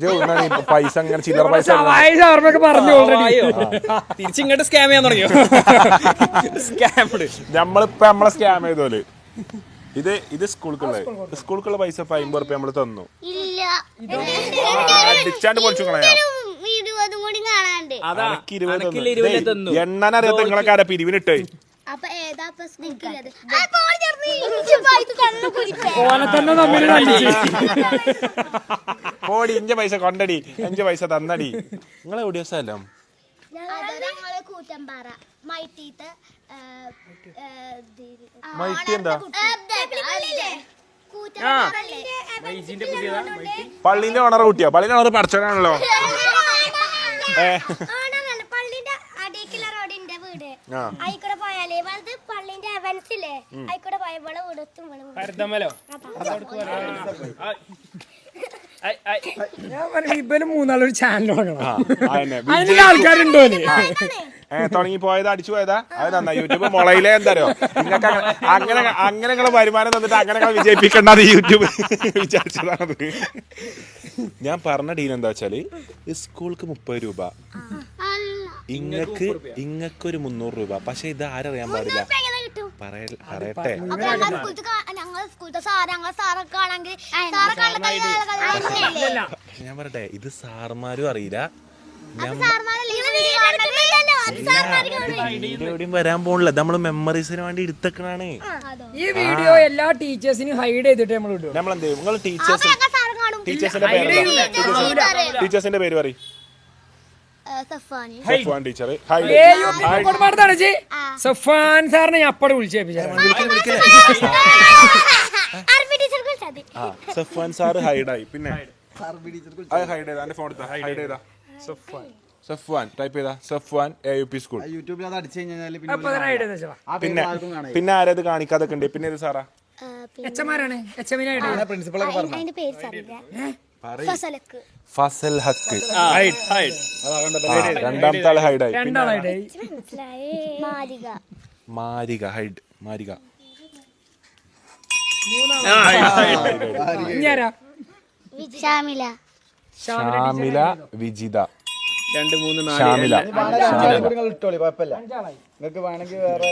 പൈസ അങ്ങനെ ചില്ലറ പൈസ പറഞ്ഞു. തിരിച്ചിങ്ങോട്ട് സ്കാം ചെയ്യാൻ തുടങ്ങിയോ? നമ്മളിപ്പോ നമ്മളെ സ്കാം ചെയ്തോല്. ഇത് സ്കൂൾക്കുള്ള പൈസ 50 റുപ്യ നമ്മള് തന്നു. അടിച്ചാണ്ട് പൊളിച്ചു കളയാം. എണ്ണനറിയാത്ത നിങ്ങളൊക്കെ ആരാ പിരിവിനിട്ടേ? പോടി, 5 പൈസ കൊണ്ടടി, 5 പൈസ തന്നടി. നിങ്ങളെ എവിടെയോ സ്ഥലം? മൈറ്റി എന്താ? പള്ളിന്റെ ഓണർ കൂട്ടിയോ? പള്ളിന്റെ ഓണർ പഠിച്ചവനാണല്ലോ. ആയിക്കൂടെ പോയാലേ വലുത് പള്ളിന്റെ അവൻസില്ലേ, ആയിക്കൂടെ പോയ ഇവിടെ വീടത്തും ഞാൻ പറഞ്ഞു ഇവന് 3 ചാനൽ അതിനുള്ള ആൾക്കാരുണ്ടോ? തുടങ്ങി പോയതാ, അടിച്ചു പോയതാ. അത് നന്നായി. യൂട്യൂബ് മുളയിലേ എന്താരോ നിങ്ങൾക്ക് അങ്ങനെ നിങ്ങളെ വരുമാനം തന്നിട്ട് അങ്ങനെ വിജയിപ്പിക്കണ്ടെന്ന് യൂട്യൂബ് വിചാരിച്ചതാണത്. ഞാൻ പറഞ്ഞ ഡീൽ എന്താ വെച്ചാല്, സ്കൂൾക്ക് 30 രൂപ, ഇങ്ങക്കൊരു 300 രൂപ. പക്ഷെ ഇത് ആരറിയാൻ പാടില്ല. പറയട്ടെ, ഞാൻ പറയട്ടെ, ഇത് സാർമാരും അറിയില്ല, എവിടെയും വരാൻ പോണില്ല. നമ്മള് മെമ്മറീസിന് വേണ്ടി എടുത്തക്കണാണ് ഈ വീഡിയോ. എല്ലാ ടീച്ചേഴ്സിനും ഹൈഡ് ചെയ്തിട്ട് നമ്മൾ ഇടും. നമ്മളെന്ത് ചെയ്യും? നിങ്ങൾ ടീച്ചേഴ്സിന്റെ പേര് പറയും. സഫ്വാൻ ടീച്ചർ. സഫ്വാൻ സാറിനെ ഞാൻ അപ്പടെ വിളിച്ചേപ്പിച്ചു. സഫ്വാൻ സാറ് ഹൈഡായി. പിന്നെ ഹൈഡ് ചെയ്താ എന്റെ ഫോൺ ഹൈഡ് ചെയ്താ. സഫ്വാൻ ടൈപ്പ് ചെയ്താ. സഫ്വാൻ AUP സ്കൂൾ യൂട്യൂബിൽ അത് അടിച്ചു കഴിഞ്ഞാൽ പിന്നെ ആരത് കാണിക്കാതൊക്കെ ഉണ്ട്. പിന്നെ ഇത് സാറാ പ്രിൻസിപ്പളൊക്കെ പറഞ്ഞു. ഫസൽ ഹക്ക്. രണ്ടാമത്തെ ആള് ഹൈഡായി. മാരിക ഹൈഡ്. മാരിക. ഷാമില വിജിത. 2 3 4 ഷാമില. ഇട്ടോളി, കുഴപ്പമില്ല. നിങ്ങൾക്ക് വേണമെങ്കിൽ വേറെ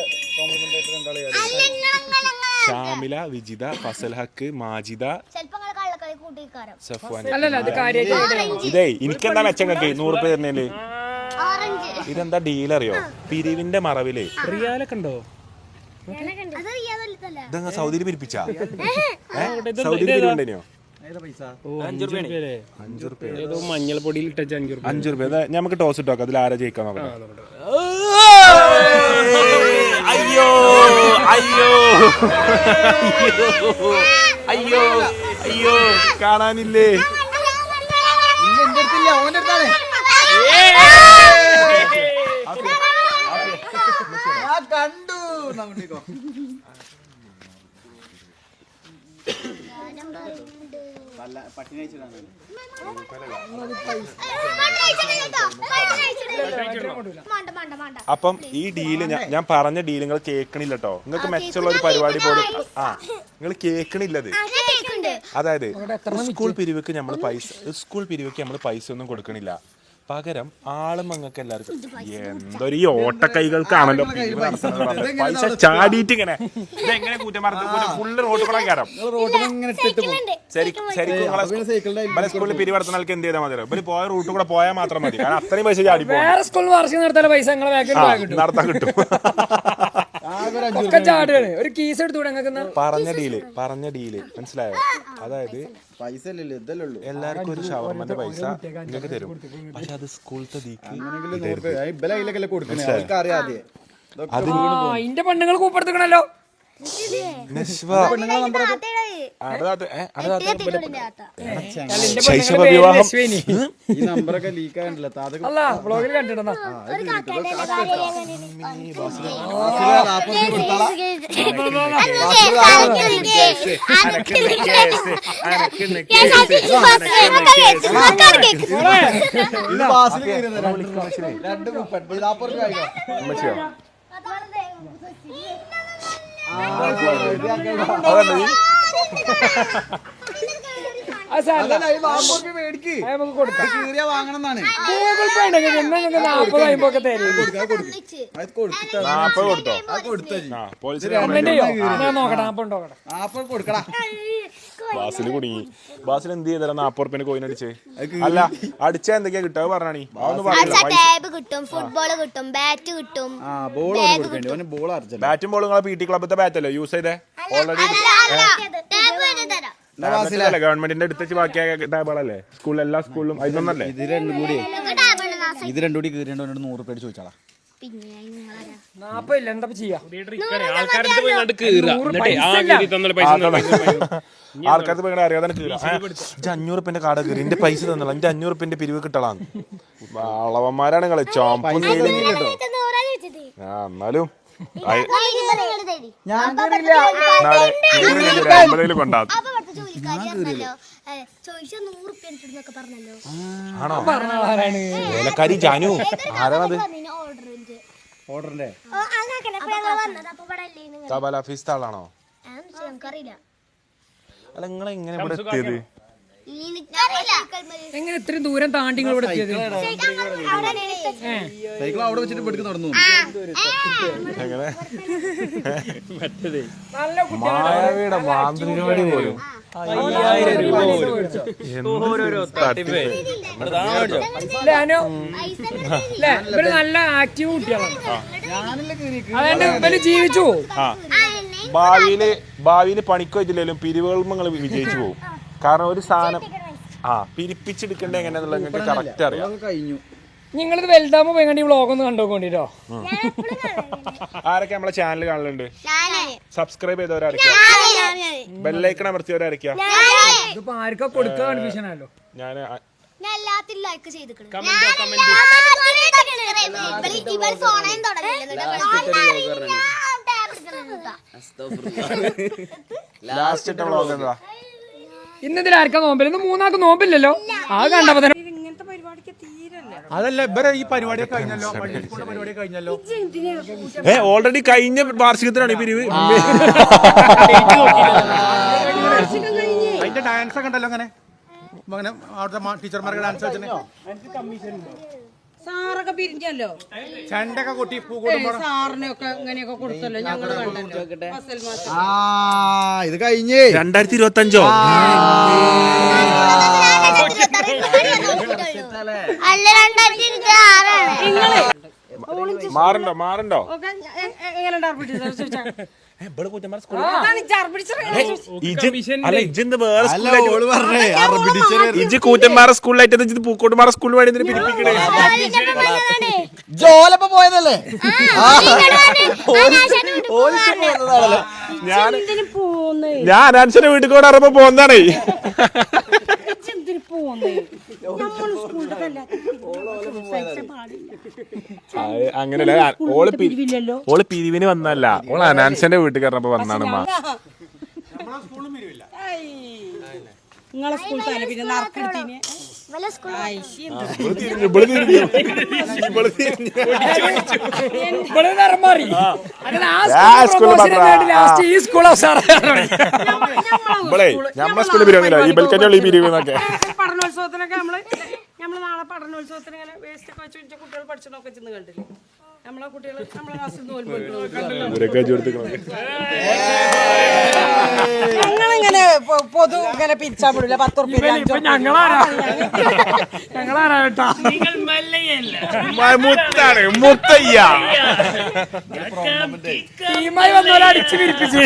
ഷാമില, വിജിത, ഫസൽ ഹക്ക്, മാജിദ, സഫ്വാൻ. ഇതേ എനിക്കെന്താ മെച്ചങ്ങൾക്ക് 100 രൂപ തരുന്നേല്? ഇതെന്താ ഡീലറിയോ? പിരിവിന്റെ മറവില് റിയാലൊക്കെ ഉണ്ടോ? ഇതങ്ങ സൗദിയിൽ പിരിപ്പിച്ചാ? സൗദിയിൽ പിരിവുണ്ടോ? 5 രൂപ. ഏതോ മഞ്ഞൾപ്പൊടിയിൽ ഇട്ട 5 രൂപ. നമുക്ക് ടോസ് ഇട്ടോ, അതിൽ ആരാ ജയിക്കാൻ നോക്കാം. അയ്യോ അയ്യോ അയ്യോ അയ്യോ കാണാനില്ലേ? ഓന്റെ അടുത്തില്ല, ഓന്റെ അടുത്താണ്. പട്ടിണി അയച്ചിടാണ്. അപ്പം ഈ ഡീല് ഞാൻ പറഞ്ഞ ഡീല് നിങ്ങൾ കേൾക്കണില്ല കേട്ടോ. നിങ്ങൾക്ക് മെച്ചമുള്ള ഒരു പരിപാടി പോലും നിങ്ങൾ കേൾക്കണില്ലത്. അതായത് സ്കൂൾ പിരിവയ്ക്ക് നമ്മൾ പൈസ ഒന്നും കൊടുക്കണില്ല. പകരം ആളുമങ്ങൾക്ക് എല്ലാവർക്കും എന്തൊരു ഈ ഓട്ടക്കൈകൾക്കാണല്ലോ പിരിവ് നടത്തുന്നത്. പൈസ ചാടിയിട്ട് ഇങ്ങനെ ഇതെങ്ങനെ ഫുള്ള് റോഡ് കൂടെ കയറാം. ശരിക്കും സ്കൂളിൽ പിരിവ് നടത്തുന്ന ആൾക്ക് എന്ത് ചെയ്താൽ മതി? ഇവര് പോയ റൂട്ട് കൂടെ പോയാൽ മാത്രം മതി. കാരണം അത്രയും പൈസ ചാടി സ്കൂൾ വാർഷികം നടത്താൻ പൈസ നടത്താൻ കിട്ടും. ഒരു കീസ് എടുത്തു പറഞ്ഞ ഡീല് മനസ്സിലായോ? അതായത് പൈസ ഇല്ലല്ലോ, ഇതല്ലേ ഉള്ളൂ. എല്ലാവർക്കും ഒരു ഷവർമന്റെ പൈസ നിങ്ങൾക്ക് തരും. പക്ഷെ അത് സ്കൂളത്തെ അറിയാതെ ഇന്റെ പെണ്ണുങ്ങൾ കൂപ്പെടുത്തിക്കണല്ലോ. ശൈശവ വിവാഹം ഈ നമ്പറൊക്കെ ലീക്ക് ആകണ്ടല്ലോ. അല്ല വ്ളോഗിൽ കണ്ടിട്ടുണ്ടോ? വാങ്ങണമെന്നാണ്. ഗൂഗിൾ പേ ഉണ്ടെങ്കിൽ 40-50 ഒക്കെ തരും. കൊടുക്കടാ. ബാസിൽ കുടുങ്ങി. ബാസിൽ എന്ത് ചെയ്താ 40 റുപ്യന് കോയിൻ അടിച്ച്? അല്ല അടിച്ചാ എന്തൊക്കെയാ കിട്ടുക പറഞ്ഞാണി? ടാബ് കിട്ടും, ഫുട്ബോൾ കിട്ടും, ബാറ്റ് കിട്ടും. ബാറ്റും ബോളും നിങ്ങളെ PT ക്ലബത്തെ ബാറ്റല്ലോ യൂസ് ചെയ്തേ? ഓൾറെഡി ഗവൺമെന്റിന്റെ അടുത്ത് ബാക്കിയായ ടാബുകളല്ലേ സ്കൂളിൽ? എല്ലാ സ്കൂളിലും അതിനൊന്നല്ലേ? ഇത് രണ്ടും കൂടി കീറിയോണ്ട് 100 രൂപ ചോദിച്ചാളാ. 40 ഇല്ല, എന്താ ചെയ്യാ? ആൾക്കാരുടെ പോയി കണ്ട് കീറുക. എന്നിട്ട് ആ കീറി തന്നുള്ള പൈസ ആൾക്കാർക്ക് പോയി അറിയാതെ കീറാം. 500 റുപ്യന്റെ കാർഡ് കീറി എന്റെ പൈസ തന്നല്ലോ, 500 റുപ്യന്റെ പിരിവ് കിട്ടലാന്ന്. അളവന്മാരാണ് നിങ്ങള്. ചോമ്പും എന്നാലും കൊണ്ടാകും. ആണോ? വേലക്കാരി ജാനു ആരാണത്? ഓർഡറിന്റെ തപാൽ ഓഫീസിലെ ആളാണോ? അല്ല നിങ്ങൾ എങ്ങനെ ഇവിടെ എത്തിയത്? എങ്ങനെ ഇത്രയും ദൂരം താണ്ടി നിങ്ങൾ ഇവിടെ എത്തിയത്? സൈക്കിൾ അവിടെ വെച്ചിട്ട് പെടുക്ക് നടന്നു. എങ്ങനെ നല്ല മായാവിയുടെ മാന്ത്രികവാടി പോലും 5000 രൂപ ഇവര് നല്ല ആക്റ്റീവ് കുട്ടികളാണ്. അതുകൊണ്ട് ഇവര് ജീവിച്ചു പോകും. ഭാവിയില് പണിക്കോ ഇതിലും പിരിവുകൾ നിങ്ങൾ വിജയിച്ചു പോകും. കാരണം ഒരു സാധനം പിരിപ്പിച്ചെടുക്കേണ്ട എങ്ങനെയാന്നുള്ളത് നിങ്ങൾക്ക് കറക്റ്റ് അറിയാം. കഴിഞ്ഞു. നിങ്ങളിത് വലുതാകുമ്പോ വേണ്ടി വ്ളോഗ് ഒന്ന് കണ്ടോക്കൊണ്ടിട്ടോ. ആരൊക്കെ നമ്മളെ ചാനൽ കാണലുണ്ട്? സബ്സ്ക്രൈബ് ചെയ്തവരായിരിക്കാം, ബെല്ലൈക്കൺ അമർത്തിയവരായിരിക്കാം. ഇതിപ്പോ ആർക്കാ കൊടുക്കുക കൺഫ്യൂഷൻ ആണല്ലോ. ഞാൻ എല്ലാത്തിലും ലൈക്ക് ചെയ്തിട്ടുണ്ട്. ലാസ്റ്റ് ഇട്ട വ്ളോഗ് എന്താ? ഇന്നതിൽ ആർക്കാ നോമ്പില്ല? ഇന്ന് 3 ആൾക്ക് നോമ്പില്ലല്ലോ. അത് കണ്ടപ്പോ തന്നെ അതല്ല ഇവരെ ഈ പരിപാടി കഴിഞ്ഞല്ലോ, പരിപാടി കഴിഞ്ഞല്ലോ. ഓൾറെഡി കഴിഞ്ഞ വാർഷികത്തിനാണ് ഈ പിരിവ്. അതിന്റെ ഡാൻസ് ഒക്കെ ഉണ്ടല്ലോ. അങ്ങനെ അങ്ങനെ അവിടുത്തെ ടീച്ചർമാർക്ക് ഡാൻസ് വെച്ചിട്ട് സാറൊക്കെ പിരിഞ്ഞല്ലോ, ചെണ്ടൊക്കെ കൊട്ടി പൂക്കൂടുമ്പോ സാറിനൊക്കെ ഇങ്ങനെയൊക്കെ കൊടുത്തല്ലോ ഞങ്ങള് കണ്ടല്ലോ. ഇത് കഴിഞ്ഞ് 2025 മാറണ്ടോ? ഇജ് കൂറ്റന്മാരെ സ്കൂളിലായിട്ട് പൂക്കോട്ടുമാരെ സ്കൂളിൽ വേണ്ടി പിരിപ്പിക്കണേ. ജോലപ്പോ പോയതല്ലേ? ഞാൻ അനാൻസിന്റെ വീട്ടിൽ കൂടെ ഇറങ്ങുമ്പോ പോന്നതാണേ. അങ്ങനെയല്ല, ഓള് പിരിവിന് വന്നല്ല, ഓള് അനാൻസിന്റെ വീട്ടിൽ കയറപ്പോ വന്നാണ്. നിങ്ങളെ സ്കൂൾ തന്നെ പിന്നെ നറുക്കെടുത്തിന് നമ്മളെ സ്കൂളിൽ പിരിവില്ല, ഈ ബൽക്കറ്റുള്ള ഈ പിരിവെന്നൊക്കെ. പഠനോത്സവത്തിനൊക്കെ നമ്മള് നാളെ പഠനോത്സവത്തിന് ഇങ്ങനെ വേസ്റ്റ് ഒക്കെ വെച്ച് കുട്ടികൾ പഠിച്ചതൊക്കെ ചെന്ന് കണ്ടില്ലേ? നമ്മളെ കുട്ടികൾ നമ്മളെ ക്ലാസ്സിൽ ഞങ്ങളിങ്ങനെ പൊതു ഇങ്ങനെ പിരിച്ചാൻ വിടില്ല. 10 റുപ്യ മുത്താണ്, മുത്തയ്യ അടിച്ചു പിരിപ്പിച്ച്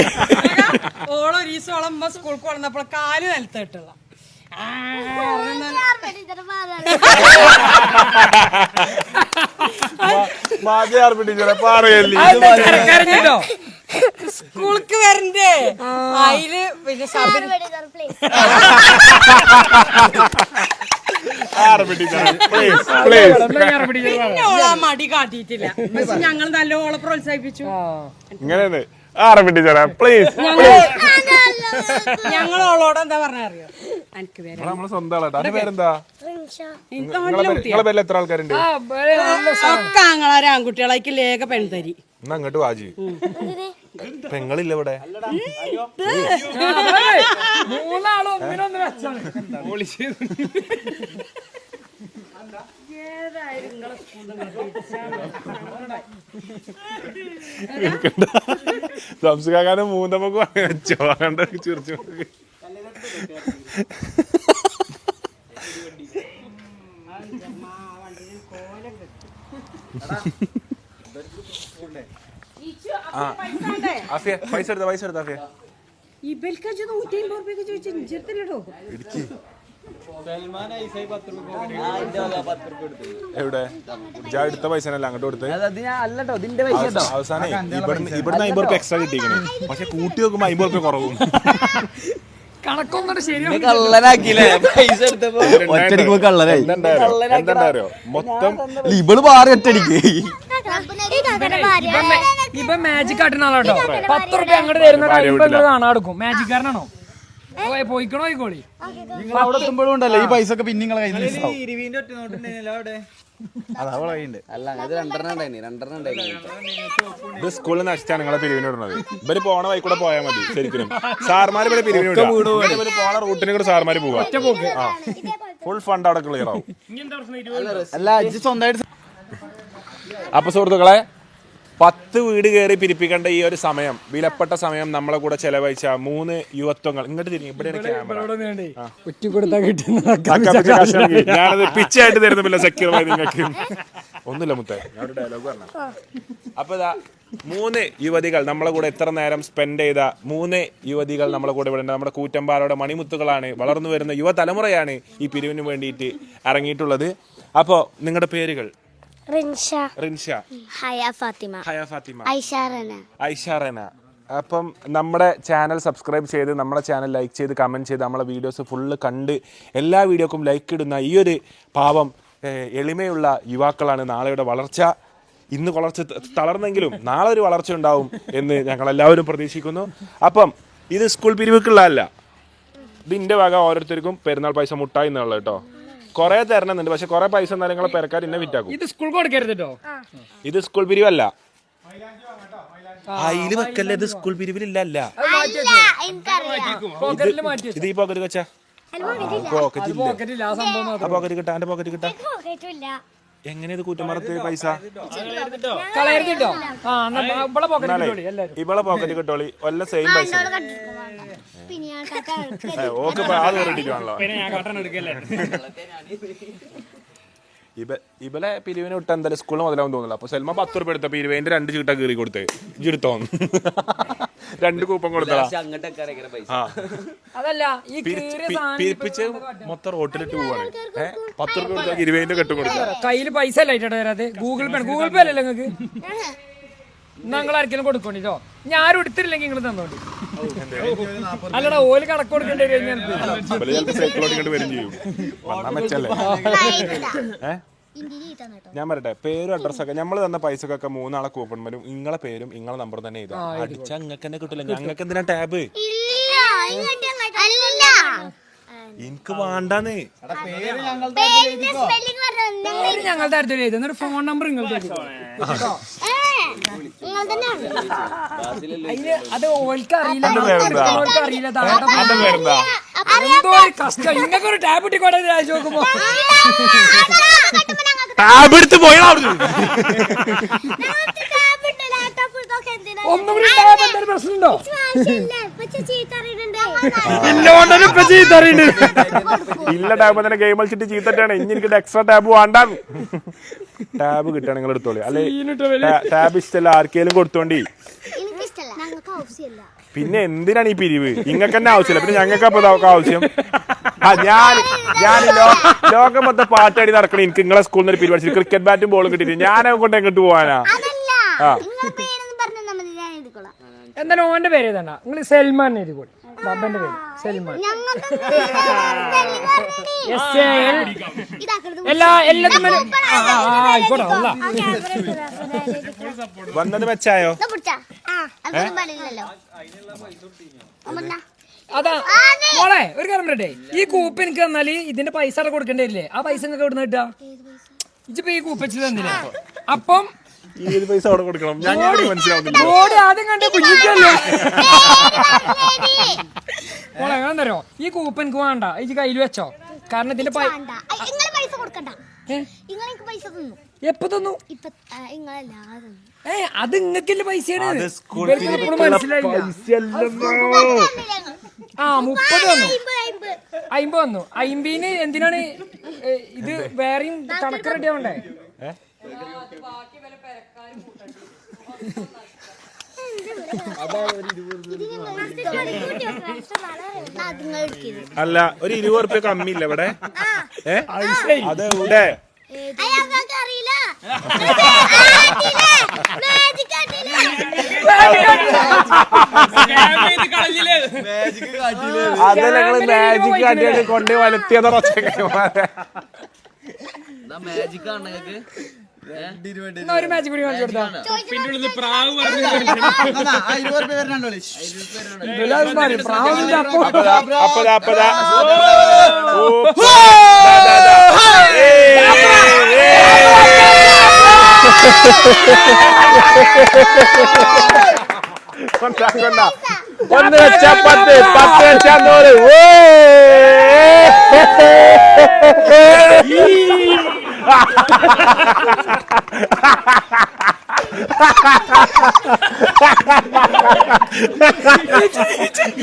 ഓളൊരീസോളം സ്കൂൾക്ക് വന്നപ്പോൾ കാല് നിലത്തിട്ടുള്ള സ്കൂൾക്ക് വരണ്ടേ അതില് പിന്നെ ഓളാ മടി കാട്ടിയിട്ടില്ല. പക്ഷെ ഞങ്ങൾ നല്ല ഓളെ പ്രോത്സാഹിപ്പിച്ചു. ഇങ്ങനെ പ്ലീസ്. ഞങ്ങൾ ഓളോട് എന്താ പറഞ്ഞ അറിയോ? എനിക്ക് നമ്മളെ സ്വന്തം ആളാ. പേരെന്താ? നിങ്ങളെ പേരിൽ എത്ര ആൾക്കാരുണ്ട്? ഒക്കെ ഞങ്ങളൊരു ആൺകുട്ടികളായിക്ക് ലേഖ പെൺതരി. എന്നാ അങ്ങോട്ട് വാജി. പെങ്ങളില്ല ഇവിടെ. മൂന്നാളും ഒന്നിനൊന്ന് വെച്ചാണ്. സംസ്കാരം മൂന്നമ്മക്ക് വെച്ചോ കണ്ട ചിരിച്ചു. പൈസ എടുത്ത എവിടെ എടുത്ത പൈസ അങ്ങോട്ട് കൊടുത്ത് അവസാനം ഇവിടുന്ന് 50 റുപ്യ എക്സ്ട്രാ കിട്ടിയിരിക്കണേ. പക്ഷെ കൂട്ടി നോക്കുമ്പോ 50 റുപ്യ കുറവും. കണക്കൊന്നും ശരിയാ. എന്താ മൊത്തം ഇവള് മാറി ഒറ്റടിക്ക് ഇപ്പൊ മാജിക് കാട്ടുന്ന ആളാട്ടോ. 10 റുപ്യ അങ്ങോട്ട് തരുന്ന 50 കാണാൻ എടുക്കും. മാജിക്കാരനാണോ? പോയിക്കണോ പോയിക്കോളി. നിങ്ങൾ അവിടെ എത്തുമ്പോഴും ഉണ്ടല്ലോ ഈ പൈസ ഒക്കെ പിന്നെ നിങ്ങളെ കയ്യിൽ അല്ല അത് 2 ഇത് സ്കൂളിൽ നശിച്ചാണ് നിങ്ങളെ പിരിവിന് വിടുന്നത്. ഇവര് പോണ വഴി കൂടെ പോയാൽ മതി. ശരിക്കും സാർമാര് ഇവരെ പിരിവിന് വിടുക. പോണ റൂട്ടിനെ കൂടെ സാർമാര് പോവാ. ഫുൾ ഫണ്ട് അവിടെ ക്ലിയർ ആവും. അല്ല സ്വന്തമായിട്ട്. അപ്പൊ സുഹൃത്തുക്കളെ, 10 വീട് കയറി പിരിപ്പിക്കേണ്ട ഈ ഒരു സമയം, വിലപ്പെട്ട സമയം നമ്മളെ കൂടെ ചെലവഴിച്ച 3 യുവത്വങ്ങൾ. ഇങ്ങോട്ട് തിരിഞ്ഞു, ഇവിടെയാണ് ക്യാമറ. ഞാനത് പിച്ചായിട്ട് തരുന്നില്ല സക്കീറുമായി നിങ്ങൾക്ക്. ഒന്നുമില്ല മുത്തേ, ഞാൻ ഒരു ഡയലോഗ് പറഞ്ഞ. അപ്പൊ ഇതാ 3 യുവതികൾ നമ്മളെ കൂടെ എത്ര നേരം സ്പെൻഡ് ചെയ്ത 3 യുവതികൾ നമ്മളെ കൂടെ ഇവിടെ ഉണ്ട്. നമ്മുടെ കൂറ്റമ്പാറയുടെ മണിമുത്തുകളാണ്. വളർന്നു വരുന്ന യുവതലമുറയാണ് ഈ പിരിവിന് വേണ്ടിയിട്ട് ഇറങ്ങിയിട്ടുള്ളത്. അപ്പോ നിങ്ങളുടെ പേരുകൾ? റിൻഷ, ഹയ ഫാത്തിമ, ഐഷ റന. അപ്പം നമ്മുടെ ചാനൽ സബ്സ്ക്രൈബ് ചെയ്ത് നമ്മുടെ ചാനൽ ലൈക്ക് ചെയ്ത് കമൻറ്റ് ചെയ്ത് നമ്മളെ വീഡിയോസ് ഫുള്ള് കണ്ട് എല്ലാ വീഡിയോക്കും ലൈക്ക് ഇടുന്ന ഈ ഒരു പാവം എളിമയുള്ള യുവാക്കളാണ് നാളെയുടെ വളർച്ച. ഇന്ന് വളർച്ച തളർന്നെങ്കിലും നാളെ ഒരു വളർച്ച ഉണ്ടാവും എന്ന് ഞങ്ങളെല്ലാവരും പ്രതീക്ഷിക്കുന്നു. അപ്പം ഇത് സ്കൂൾ പിരിവുക്കുള്ളതല്ല, ഇതിൻ്റെ വക ഓരോരുത്തർക്കും പെരുന്നാൾ പൈസ മുട്ടായി എന്നുള്ള കേട്ടോ. കുറെ തരണമെന്നുണ്ട്, പക്ഷെ കുറെ പൈസ എന്നാലും നിങ്ങളെ പെരക്കാർ ഇന്നെ വിറ്റാക്കും. ഇത് സ്കൂൾ കൊടുക്കരുത് കേട്ടോ. ഇത് സ്കൂൾ പിരിവല്ല. അതില് വെക്കല്ലേ, ഇത് സ്കൂൾ പിരിവിലില്ല. ഇത് ഈ പോക്കറ്റ് വെച്ചാ പോക്കറ്റ് കിട്ടാ, എന്റെ പോക്കറ്റ് കിട്ടാ. എങ്ങനെ ഇത് കൂറ്റമറത്ത് പൈസ ഇവളെ പോക്കറ്റ് കിട്ടോളി വല്ല സെയിം പൈസ. ഓക്കെ, അത് റെഡിക്കാണല്ലോ. ഇവലെ പിരിവിന് വിട്ട എന്തായാലും സ്കൂളിൽ മുതലാവും തോന്നില്ല. അപ്പൊ സെൽമ 10 രൂപ എടുത്തപ്പോ 20 2 ചീട്ട കീറി കൊടുത്ത് ജിടുത്തോ 2 കൂപ്പൺ കൊടുത്താ. പിരിപ്പിച്ച് മൊത്തം റോട്ടിലിട്ട് പോവാണ്. 10 രൂപ കൊടുത്താൽ 20 കെട്ടും കൊടുക്കുക. കയ്യില് പൈസ അല്ല ഗൂഗിൾ പേ അല്ലല്ലോ നിങ്ങക്ക്. ഞങ്ങൾ ആർക്കെങ്കിലും കൊടുക്കോണ്ടിട്ടോ ഞാൻ എടുത്തിട്ടില്ലെങ്കിൽ നിങ്ങൾ തന്നോണ്ടി. അല്ലടാ ഓല് കണക്ക് കൊടുക്കേണ്ടി വരും. സൈക്കിളോട് വരും ചെയ്യും. ഞാൻ പറയട്ടെ, പേരും അഡ്രസ്സൊക്കെ നമ്മൾ തന്ന പൈസക്കൊക്കെ 3 ആളെ കൂപ്പൺ വരും. നിങ്ങളെ പേരും നിങ്ങളെ നമ്പർ തന്നെ എഴുതാം. അടിച്ചാൽ നിങ്ങൾക്ക് തന്നെ കിട്ടില്ല. ഞങ്ങൾക്ക് എന്തിനാ ടാബ്? എനിക്ക് വേണ്ടാന്ന്. ഞങ്ങളുടെ അടുത്ത് എഴുതുന്ന ഒരു ഫോൺ നമ്പർ നിങ്ങളുടെ അത് ഓൾക്ക് അറിയില്ല. എന്തോ ഒരു കഷ്ടം. ഇങ്ങനൊക്കെ ഒരു ടാബ് ഇട്ടിക്കോട്ടെ രാജ് നോക്കുമ്പോ ടാബ് എടുത്ത് പോയാ ഒന്നും കൂടി എന്തൊരു പ്രശ്നമുണ്ടോ? ഇല്ല ടാബ് തന്നെ ഗെയിം കളിച്ചിട്ട് ചീത്തട്ടാണ്. ഇനി എനിക്ക് എക്സ്ട്രാ ടാബ് വേണ്ടാന്ന്. ടാബ് കിട്ടുകയാണ് നിങ്ങൾ എടുത്തോളി. അല്ലെ ടാബ് ഇഷ്ടമല്ല ആർക്കെങ്കിലും കൊടുത്തോണ്ടി. പിന്നെ എന്തിനാണ് ഈ പിരിവ്? നിങ്ങൾക്ക് തന്നെ ആവശ്യമില്ല, പിന്നെ ഞങ്ങൾക്ക് അപ്പൊ ആവശ്യം. ഞാൻ ലോകം മൊത്തം പാട്ടാടി നടക്കണം. എനിക്ക് നിങ്ങളെ സ്കൂളിൽ നിന്ന് ഒരു പിരിവ് പഠിച്ചു. ക്രിക്കറ്റ് ബാറ്റും ബോളും കിട്ടിയിട്ട് ഞാൻ കൊണ്ട് എങ്ങോട്ട് പോവാനാ? എന്തായാലും ഓന്റെ പേര് ഏതാ? നിങ്ങൾ സൽമാൻ എഴുതിക്കോളി. ബാബന്റെ പേര് സൽമാൻ. ആയിക്കോട്ടെ. വന്നത് വെച്ചായോ? അതാ മോളെ ഒരു കാര്യം പറയട്ടെ, ഈ കൂപ്പ് എനിക്ക് തന്നാല് ഇതിന്റെ പൈസ അവിടെ കൊടുക്കേണ്ടി വരില്ലേ? ആ പൈസ നിങ്ങൾക്ക് എവിടെ നിന്ന് കിട്ടാ? ഇപ്പൊ ഈ കൂപ്പ് വെച്ച് തന്നില്ലേ? അപ്പം പൈസ അവിടെ കൊടുക്കണം. ഞങ്ങൾ മനസ്സിലാവുന്നില്ല. ആദ്യം കണ്ട കുഞ്ഞിക്കല്ലേ മോളെ എങ്ങനെ തരോ? ഈ കൂപ്പ് എനിക്ക് വേണ്ട, ഇത് കയ്യിൽ വെച്ചോ. കാരണം ഇതിന്റെ പൈസ കൊടുക്കണ്ട. എപ്പോ തന്നു? അത് ഇങ്ങക്കില്ല പൈസയാണ്. മനസ്സിലായില്ല. 30 തന്നു. 50 തന്നു. 50 എന്തിനാണ് ഇത്? വേറെയും കണക്ക് റെഡി ആവണ്ടേ? അല്ല, ഒരു 20 ഉറുപ്പ്യ കമ്മിയില്ല ഇവിടെ? അത് ഇവിടെ അത് ഞങ്ങള് മാജിക് കാട്ടിയാണ് കൊണ്ട് വലത്തിയത്. ഒരു മാജിക് കൂടി കാണിച്ചു കൊടുത്താ ഒന്ന് വെച്ചാ 10, 10 വെച്ചാ 100.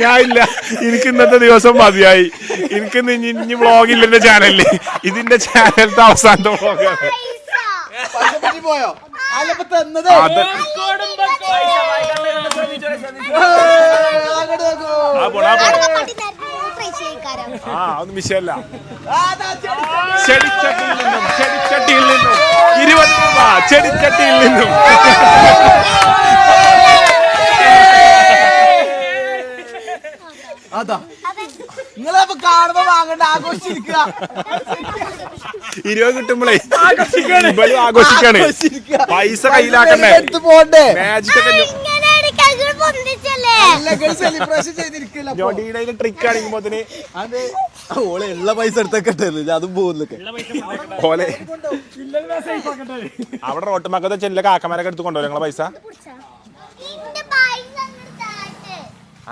ഞാനില്ല, എനിക്ക് ഇന്നത്തെ ദിവസം മതിയായി. എനിക്ക് ഇനി വ്ളോഗില്ല എന്റെ ചാനലില്. ഇതിന്റെ ചാനലിന്റെ അവസാനത്തെ വ്ളോഗാണ്. അതൊന്നും വിഷയമല്ല. ചെടിച്ചട്ടിയിൽ നിന്നും 20 രൂപ. ചെടിച്ചട്ടിയിൽ നിന്നും അതാ നിങ്ങളപ്പോ കാണുമ്പോ വാങ്ങണ്ട, ആഘോഷിച്ചിരിക്കുക. 20 കിട്ടുമ്പോഴേ ആഘോഷിക്കാണ്. പൈസ കയ്യിലാക്കണ്ടേ? പോണ്ടേ? മാജിക് ഒക്കെ സെലിബ്രേഷൻ ചെയ്തിരിക്കില്ല. ട്രിക്ക് കാണിക്കുമ്പോ അത് ഓളെ ഉള്ള പൈസ എടുത്തൊക്കെ അതും പോകുന്നൊക്കെ പോലെ അവിടെ റോട്ടുമക്കത്തെ ചെല്ല കാക്കമാരൊക്കെ എടുത്ത് കൊണ്ടുപോകും നിങ്ങളെ പൈസ.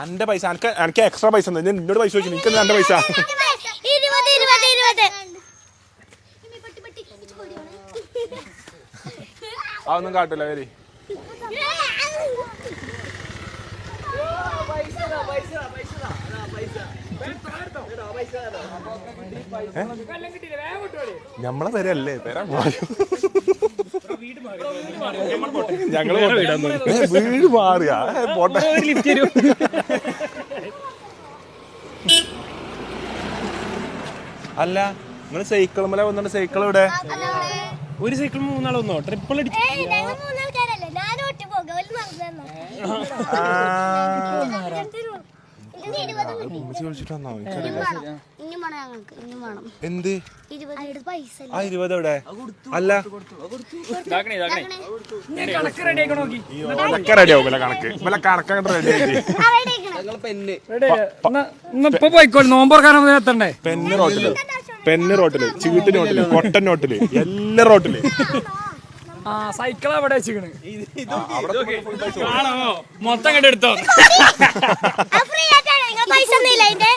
എന്റെ പൈസ എനിക്ക് എക്സ്ട്രാ പൈസ നിന്നോട് പൈസ ചോദിച്ചു. എനിക്ക് എന്റെ പൈസ അതൊന്നും കാട്ടില്ല. വരി നമ്മളെ പേരല്ലേ തരാൻ പോയോ? ഞങ്ങള് വീട് മാറിയാ പോട്ടെ. അല്ല നിങ്ങൾ സൈക്കിൾ മേലെ വന്നിട്ട് സൈക്കിൾ ഇവിടെ? ഒരു സൈക്കിൾ 3 ആൾ വന്നോ? ട്രിപ്പിൾ അടിച്ചു. ഓല് മറന്നു ഉമ്മച്ചി വിളിച്ചിട്ട് വന്നോ? ഇനിയും വേണം ഞങ്ങൾക്ക്, ഇനിയും വേണം എന്ത് 20 പൈസ ആ 20 എവിടെ? അല്ല കണക്ക് റെഡി ആക്കി നോക്കി ഇതൊക്കെ റെഡിയാവും കണക്ക് കണക്കൊക്കെ റെഡി ആക്കി. ഇപ്പൊ പോയിക്കോളൂ, നോമ്പറക്കാനോ എത്തണ്ടേ? പെന്ന് റോട്ടില് ചീട്ട് നോട്ടില് കൊട്ടൻ നോട്ടില് എല്ലാ റോട്ടില്. ആ സൈക്കിൾ അവിടെ വെച്ചിക്കണ് മൊത്തം കണ്ട് എടുത്തോ. പൈസ ഒന്നുമില്ല അതിന്റെ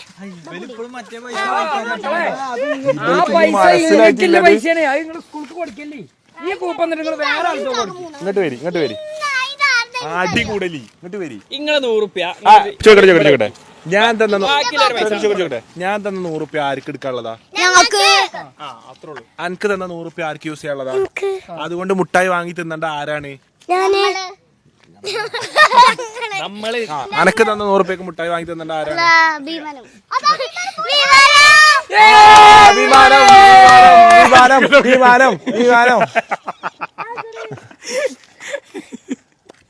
ആ പൈസ ഇങ്ങനെയൊക്കെയുള്ള പൈസയാണ്, അത് നിങ്ങൾ സ്കൂൾക്ക് കൊടുക്കല്ലേ? ഈ കൂപ്പൺ എന്നിട്ട് നിങ്ങൾ വേറെ ആൾക്കോ കൊടുക്കും. ഇങ്ങോട്ട് വരി അടി കൂടലി ഇങ്ങോട്ട് വരി. നിങ്ങളെ 100 റുപ്യ ചോദിക്കട്ടെ ഞാൻ തന്ന 100 റുപ്യ ആർക്ക് എടുക്കാനുള്ളതാ? ഞങ്ങൾക്ക് അത്രേ ഉള്ളൂ. അനക്ക് തന്ന 100 റുപ്യ ആർക്ക് യൂസ് ചെയ്യാനുള്ളതാ? അതുകൊണ്ട് മുട്ടായി വാങ്ങി തിന്നണ്ട ആരാണ്? നമ്മള് അനക്ക് തന്ന 100 റുപ്യക്ക് മുട്ടായി വാങ്ങി തിന്നണ്ട ആരാണ്? വിമാനം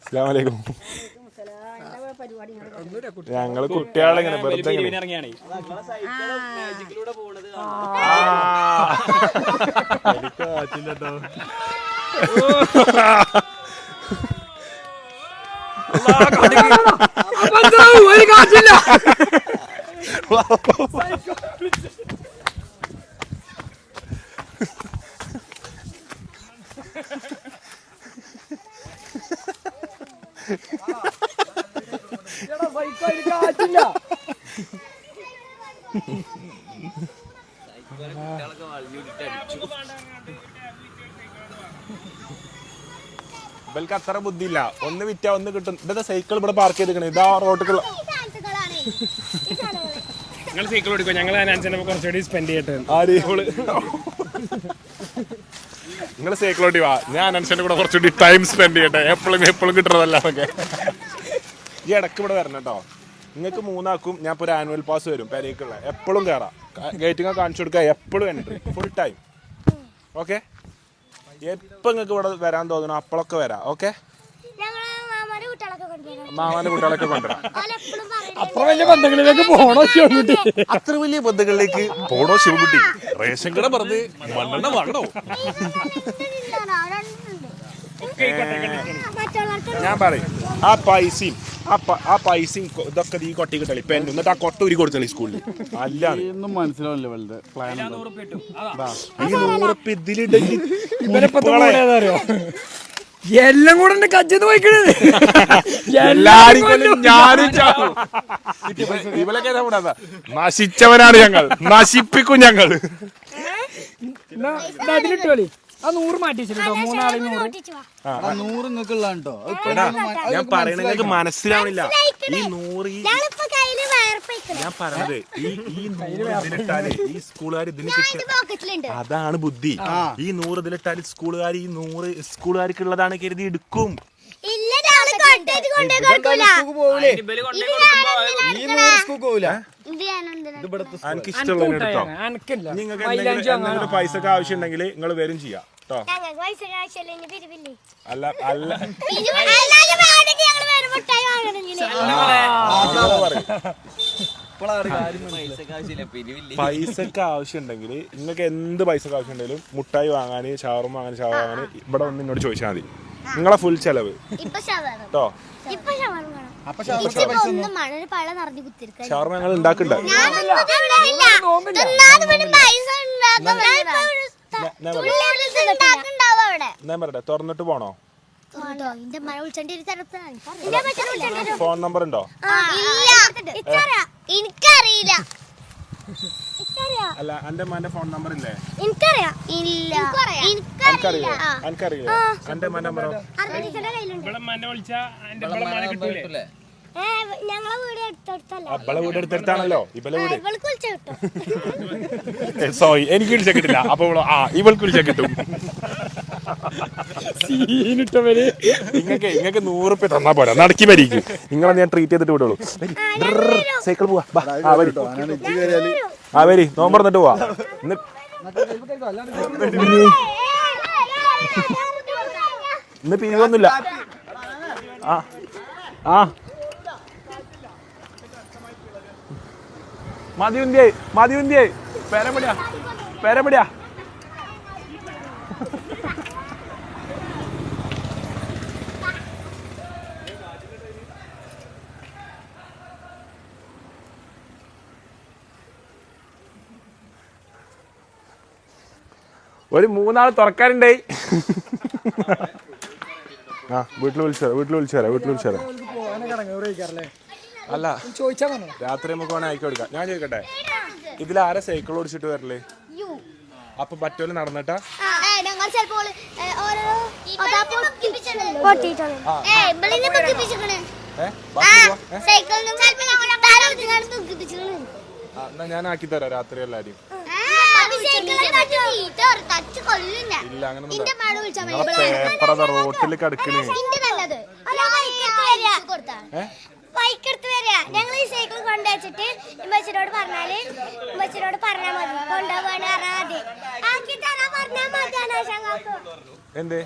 അസ്സലാമലൈക്കും. ഞങ്ങള് കുട്ടികളിങ്ങനെ വെറുതെ ഇറങ്ങിയാണ് ഒരു കാശില്ല. കാശില്ല. ഇവർക്ക് അത്ര ബുദ്ധിയില്ല. ഒന്ന് വിറ്റാ ഒന്ന് കിട്ടും. ഇതാ സൈക്കിൾ ഇവിടെ പാർക്ക് ചെയ്തിരിക്കണേ. ഇതാ റോട്ടിൽ നിങ്ങൾ സൈക്കിൾ ഓടിക്കോ, ഞങ്ങൾ അതിനനുസരിച്ച് കുറച്ചുകൂടി സ്പെൻഡ് ചെയ്യട്ടെ. നിങ്ങൾ സൈക്കിൾ ഓടി വാ, ഞാൻ അനുസരിച്ച് കൂടെ കുറച്ചുകൂടി ടൈം സ്പെൻഡ് ചെയ്യട്ടെ. എപ്പോഴും കിട്ടുന്നതല്ല അതൊക്കെ. ഈ ഇടയ്ക്ക് ഇവിടെ വരണം കേട്ടോ. നിങ്ങൾക്ക് 3 ആക്കും ഞാൻ ഇപ്പോൾ ഒരു ആനുവൽ പാസ് വരും പെരേക്കുള്ള. എപ്പോഴും കയറാം, ഗേറ്റിങ്ങ കാണിച്ചു കൊടുക്കുക, എപ്പോഴും എൻട്രി ഫുൾ ടൈം. ഓക്കെ, എപ്പോൾ നിങ്ങൾക്ക് ഇവിടെ വരാൻ തോന്നണം അപ്പോഴൊക്കെ വരാം. ഓക്കെ, മാമാന്റെ കുട്ടികളൊക്കെ കൊണ്ടുവരാം. അത്ര വലിയ ബന്ധങ്ങളിലേക്ക് പോണോ ശിവൻകുട്ടി? അത്ര വലിയ ബന്ധങ്ങളിലേക്ക് പോണോ ശിവൻകുട്ടി? റേഷൻ കട പറഞ്ഞ് മണ്ണെണ്ണ വാങ്ങണോ? ഞാൻ പറയും ആ പൈസയും ഇതൊക്കെ ഈ കൊട്ടി കിട്ടളി പെണ്ണ്, എന്നിട്ട് ആ കൊട്ട ഉരി കൊടുത്തളി സ്കൂളിൽ. അല്ലാതെ മനസ്സിലാവില്ല വലുത് പ്ലാൻ. ഈ 100 റുപ്യ ഇതിലിടലി എല്ലാം കൂടെ കജ്ജന്ന് പോയിക്കണത്. എല്ലാരും ഞാനും ചാവും. ഇവലൊക്കെ നശിച്ചവനാണ് ഞങ്ങൾ, നശിപ്പിക്കും ഞങ്ങൾ. അതിലിട്ടോളി ആ 100 മാറ്റി വെച്ചിട്ടോ, 3 ആളെ 100. 100 നിങ്ങൾക്കുള്ളതാണ് കേട്ടോ. ഞാൻ പറയണ നിങ്ങൾക്ക് മനസ്സിലാവണില്ല. ഈ 100 ഞാൻ പറഞ്ഞത് ഈ 100 ഇതിലിട്ടാല് ഈ സ്കൂളുകാർ ഇതിന് കിട്ടും. അതാണ് ബുദ്ധി. ഈ 100 ഇതിലിട്ടാല് സ്കൂളുകാർ ഈ 100 സ്കൂളുകാർക്കുള്ളതാണ് കരുതി എടുക്കും. എനിക്ക് ഇഷ്ടമുള്ള എടുത്തോ. നിങ്ങൾക്ക് എന്തെങ്കിലും പൈസ ഒക്കെ ആവശ്യം ഉണ്ടെങ്കിൽ നിങ്ങൾ വരും ചെയ്യാം കേട്ടോ. അല്ല അല്ല പൈസക്ക് ആവശ്യം ഉണ്ടെങ്കിൽ നിങ്ങൾക്ക് എന്ത് പൈസക്ക് ആവശ്യം ഉണ്ടെങ്കിലും മുട്ടായി വാങ്ങാൻ, ഷവർമ വാങ്ങാൻ, ഇവിടെ ഒന്ന് എന്നോട് ചോദിച്ചാൽ മതി. നിങ്ങളെ ഫുൾ ചെലവ് കേട്ടോ. ഷവർമ ഞങ്ങൾ ഉണ്ടാക്കണ്ട. ഞാൻ പറയട്ടെ, തുറന്നിട്ട് പോണോ? ഫോൺ നമ്പർ ഉണ്ടോ? എനിക്കറിയില്ല. അല്ല എന്റെ അമ്മന്റെ ഫോൺ നമ്പർ ഇല്ലേ? എനിക്കറിയാം. എനിക്കറിയില്ല. എനിക്കറിയില്ല എന്റെ അമ്മ നമ്പറോ? അപ്പളെ വീട് എടുത്തെടുത്താണല്ലോ ഇവളെ വീട്. സോറി, എനിക്ക് വിളിച്ചാൽ കിട്ടില്ല. അപ്പൊ ഇവൾക്ക് വിളിച്ചാൽ കിട്ടും. നിങ്ങൾക്ക് 100 റുപ്യ തന്നാ പോരാ, നടക്കി വരിക്കും. നിങ്ങളെ ഞാൻ ട്രീറ്റ് ചെയ്തിട്ട് വിടുള്ളൂ. സൈക്കിൾ പോവാ. വരി, നോമ്പറന്നിട്ട് പോവാ. ഇന്ന് പിരിവൊന്നുമില്ല. ആ ആ മതിയുന്തിയേ പേരപിടിയാ ഒരു 3 ആൾ തുറക്കാനുണ്ടേ. ആ വീട്ടിൽ വിളിച്ചു തരാം. അല്ല രാത്രി നമുക്ക് വേണേ അയക്കി കൊടുക്കാം. ഞാൻ ചോദിക്കട്ടെ, ഇതിലാരാ സൈക്കിൾ ഓടിച്ചിട്ട് വരല്ലേ? അപ്പൊ മറ്റോല് നടന്നിട്ടാ? എന്നാ ഞാൻ ആക്കി തരാം രാത്രി എല്ലാരും. ഇല്ല അങ്ങനെ പേപ്പർ റോട്ടിൽ കിടക്കണേ. ബൈക്കെടുത്ത് വരിക. ഞങ്ങൾ ഈ സൈക്കിൾ കൊണ്ടുവച്ചിട്ട് ഉമ്മച്ചിനോട് പറഞ്ഞാൽ മതി കൊണ്ടുപോകാൻ അറിയാതെ ആക്കി തരാൻ പറഞ്ഞാൽ മതിയാണ് ആശങ്കാക്കോ. എന്തേ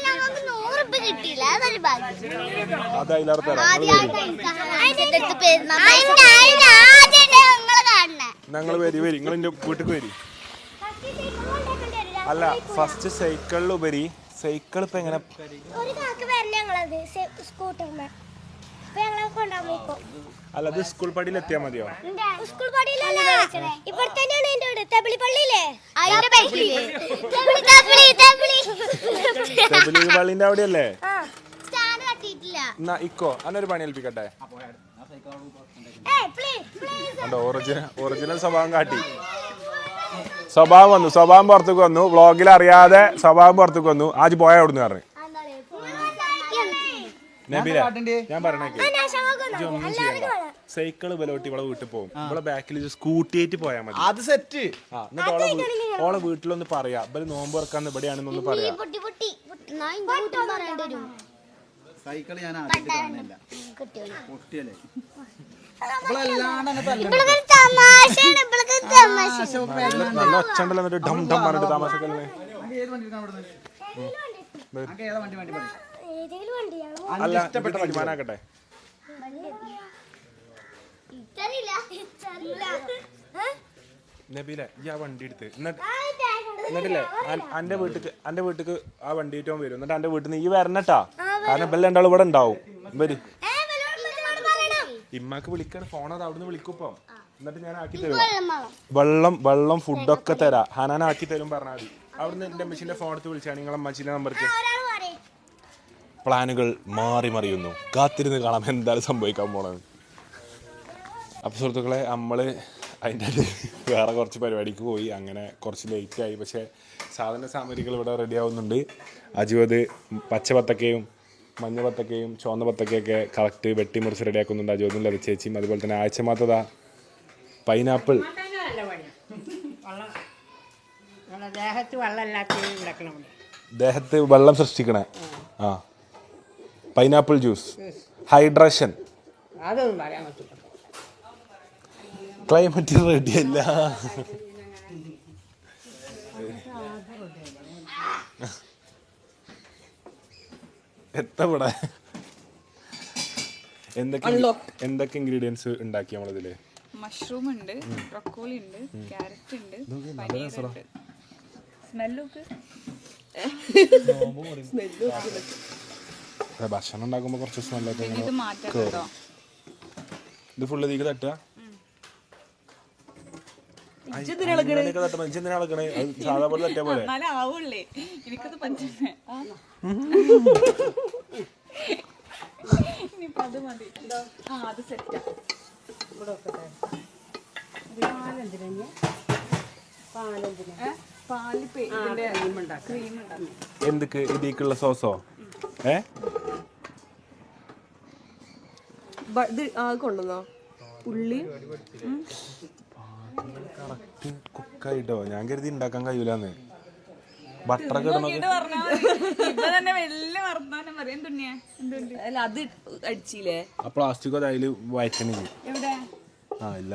നമുക്ക് 100 രൂപ കിട്ടിയില്ല. അതൊരു ഭാഗ്യം. ഞങ്ങൾ വരി നിങ്ങൾ എന്റെ വീട്ടിൽ വരി. അല്ല ഫസ്റ്റ് സൈക്കിളിലുപരി സൈക്കിൾ ഇപ്പൊ എങ്ങനെ ഒരു കാക്ക് വരണേ ഞങ്ങളത് സ്കൂട്ടറിന് അല്ല അത് സ്കൂൾ പടിയിൽ എത്തിയാ മതിയോ? സ്കൂൾ പടിയിലല്ല, ഇവിടെ തന്നെയാണ് എന്റെ വീട്. തെബിളി പള്ളിയില്ലേ? പള്ളിന്റെ അവിടെയല്ലേ? സ്റ്റാൻഡ് കട്ടിയിട്ടില്ല. എന്നാ ഇക്കോ അന്നൊരു പണി ഏൽപ്പിക്കട്ടെ. ഒറിജിനൽ സ്വഭാവം കാട്ടി. സ്വഭാവം പുറത്തേക്ക് വന്നു. വ്ളോഗിൽ അറിയാതെ സ്വഭാവം പുറത്തേക്ക് വന്നു. ആജ് പോയ അവിടുന്ന് പറഞ്ഞു. നബീല ഞാൻ പറഞ്ഞേക്ക് ഒന്നും ചെയ്യണ്ട. സൈക്കിള് ബലോട്ടി ഇവിടെ വീട്ടിൽ പോകും. ഇവിടെ ബാക്കിൽ സ്കൂട്ടി ആയിട്ട് പോയാൽ മതി. അത് സെറ്റ്. എന്നിട്ട് ഓളെ വീട്ടിലൊന്ന് പറയാ ഇവര് നോമ്പ് തുറക്കാന്ന് ഇവിടെയാണെന്നൊന്ന് പറയാ. സൈക്കിൾ ഞാൻ ആദ്യമായിട്ട് കാണുന്നില്ല. പൊട്ടിയല്ലേ നല്ല ഒച്ചണ്ടല്ലോ. എന്നിട്ട് ഡം ഡം പറഞ്ഞിട്ട് താമസക്കല്ലേ. അല്ല ഇഷ്ടപ്പെട്ട തീരുമാനാക്കട്ടെ. നബീല ഈ ആ വണ്ടി എടുത്ത് എന്നിട്ടില്ലേ അന്റെ വീട്ടിക്ക് ആ വണ്ടി ഏറ്റവും വരും. എന്നിട്ട് അന്റെ വീട്ടിൽ നിന്ന് ഈ വരണട്ടാ. കാരണം ബെല്ല രണ്ടാളും ഇവിടെ ഉണ്ടാവും. വരും ഇമ്മാക്ക് വിളിക്കാണ്. ഫോൺ അത് അവിടുന്ന് വിളിക്കുപ്പം. എന്നിട്ട് ഞാൻ ആക്കി തരും. വെള്ളം ഫുഡൊക്കെ തരാം. ഹനാൻ ആക്കി തരും പറഞ്ഞാൽ മതി. അവിടുന്ന് എന്റെ അമ്മച്ചിന്റെ ഫോൺ എടുത്ത് വിളിച്ചാണ് നിങ്ങളെ അമ്മച്ചിന്റെ നമ്പർക്ക്. പ്ലാനുകൾ മാറി മറിയുന്നു. കാത്തിരുന്ന് കാണാം എന്താണ് സംഭവിക്കാൻ പോണത്. അപ്പോൾ സുഹൃത്തുക്കളെ നമ്മള് അതിൻ്റെ വേറെ കുറച്ച് പരിപാടിക്ക് പോയി. അങ്ങനെ കുറച്ച് ലേറ്റായി. പക്ഷേ സാധന സാമഗ്രികൾ ഇവിടെ റെഡി ആവുന്നുണ്ട്. അജുവത് പച്ച ബത്തക്കയും മഞ്ഞ ബത്തക്കയും ചുവന്ന ബത്തക്കയൊക്കെ കറക്റ്റ് വെട്ടിമുറിച്ച് റെഡിയാക്കുന്നുണ്ട്. അജുവതും ലഭിച്ചേച്ചിയും. അതുപോലെ തന്നെ ആഴ്ചമാത്തതാ പൈനാപ്പിൾ ദേഹത്ത് വെള്ളം സൃഷ്ടിക്കണേ. ആ പൈനാപ്പിൾ ജ്യൂസ് ഹൈഡ്രേഷൻ. അതൊന്നും പറയാൻ പറ്റില്ല. ക്ലൈമറ്റ് റെഡിയല്ല. എത്തവിടെ എന്തൊക്കെ ഇൻഗ്രീഡിയൻസ് ഉണ്ടാക്കി നമ്മളിതില്? മഷ്റൂം ഉണ്ട്, ബ്രൊക്കോളി ഉണ്ട്, ക്യാരറ്റ് ഉണ്ട്, പനീറുണ്ട്. സ്മെല്ലൊക്കെ ഭക്ഷണം ഉണ്ടാക്കുമ്പോ കുറച്ച് സ്മെല്ലൊക്കെ. ഇത് മാറ്റാം കേട്ടോ. ഇത് ഫുള്ള് തീക്ക് തട്ടുക. സാധാ പോലെ തട്ടിയ പോലെ ആവൂല്ലേ. എനിക്കത് പറ്റുന്നേ. ഇനിയിപ്പോ അത് മതി. ആ അത് സെറ്റാ. എന്തൊക്കെ ഇതിക്കുള്ള സോസോ? കൊണ്ടുവന്നോ ഉള്ളി കറക്റ്റ് കുക്കായിട്ടോ. ഞാൻ കരുതി ഉണ്ടാക്കാൻ കഴിയൂലെന്ന്. ബട്ടറൊക്കെ അത് അടിച്ചില്ലേ? ആ പ്ലാസ്റ്റിക് അതില് വയറ്റണില്ല. ആ ഇല്ല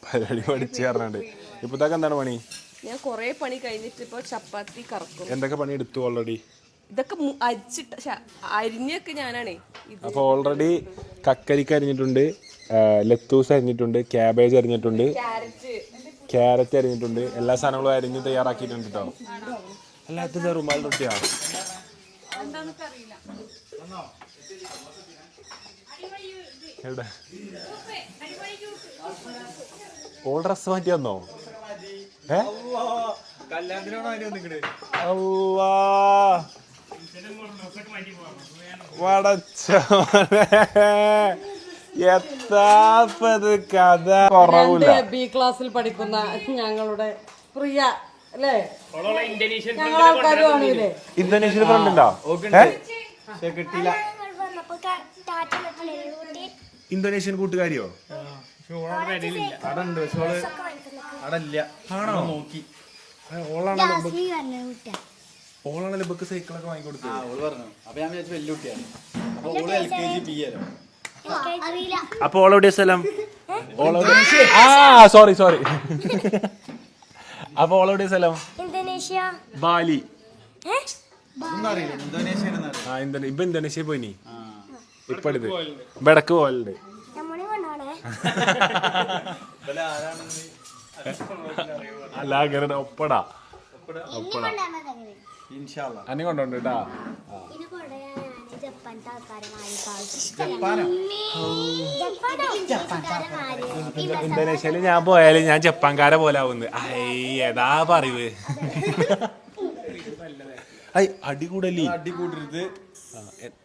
പരിപാടി പഠിച്ചു പറഞ്ഞാണ്ട്. ഇപ്പത്തേക്ക് എന്താണ് പണി? ഞാൻ കൊറേ പണി കഴിഞ്ഞിട്ട് ഇപ്പൊ ചപ്പാത്തി കറക്കും. എന്തൊക്കെ പണി എടുത്തു ഓൾറെഡി? ഇതൊക്കെ അരിഞ്ഞൊക്കെ ഞാനാണേ. അപ്പൊ ഓൾറെഡി കക്കരിക്ക അരിഞ്ഞിട്ടുണ്ട്, ലത്തൂസ് അരിഞ്ഞിട്ടുണ്ട്, ക്യാബേജ് അരിഞ്ഞിട്ടുണ്ട്, ക്യാരറ്റ് അരിഞ്ഞിട്ടുണ്ട്, എല്ലാ സാധനങ്ങളും അരിഞ്ഞ് തയ്യാറാക്കിയിട്ടുണ്ട് കേട്ടോ. അല്ലാത്ത റുമാൽ റൊട്ടിയാണ്. എവിടെ ഓൾ ഡ്രസ് മാറ്റി വന്നോ? എത്താപ്പത് കഥ കുറവില്ല. ബി ക്ലാസ്സിൽ പഠിക്കുന്ന ഞങ്ങളുടെ പ്രിയ അല്ലേ, ഇന്തോനേഷ്യയിൽ ഫ്രണ്ട് ഉണ്ടോ? ഇന്തോനേഷ്യൻ കൂട്ടുകാരിയോ? ഓളാണല്ലോ ബുക്ക് സൈക്കിളൊക്കെ വാങ്ങിക്കൊടുത്തത്. അപ്പൊ ഓളെവിടെ സ്ഥലം? സോറി അപ്പൊ ഓളെവിടെ സ്ഥലം? ഇന്തോനേഷ്യ, ബാലി. ഇപ്പൊ ഇന്തോനേഷ്യ പോയിനി. ഇപ്പൊ അടുത്ത് ബടക്ക് പോലുണ്ട്. അല്ല അങ്ങനെ ഒപ്പടാ അന്നെ കൊണ്ടോണ്ട് കേട്ടാ. ഇന്തോനേഷ്യയില് ഞാൻ പോയാലും ഞാൻ ജപ്പാൻകാരെ പോലെ ആവുന്നത്. ഏതാ പറയ് അടികൂടല്ലേ? അടികൂടരുത്.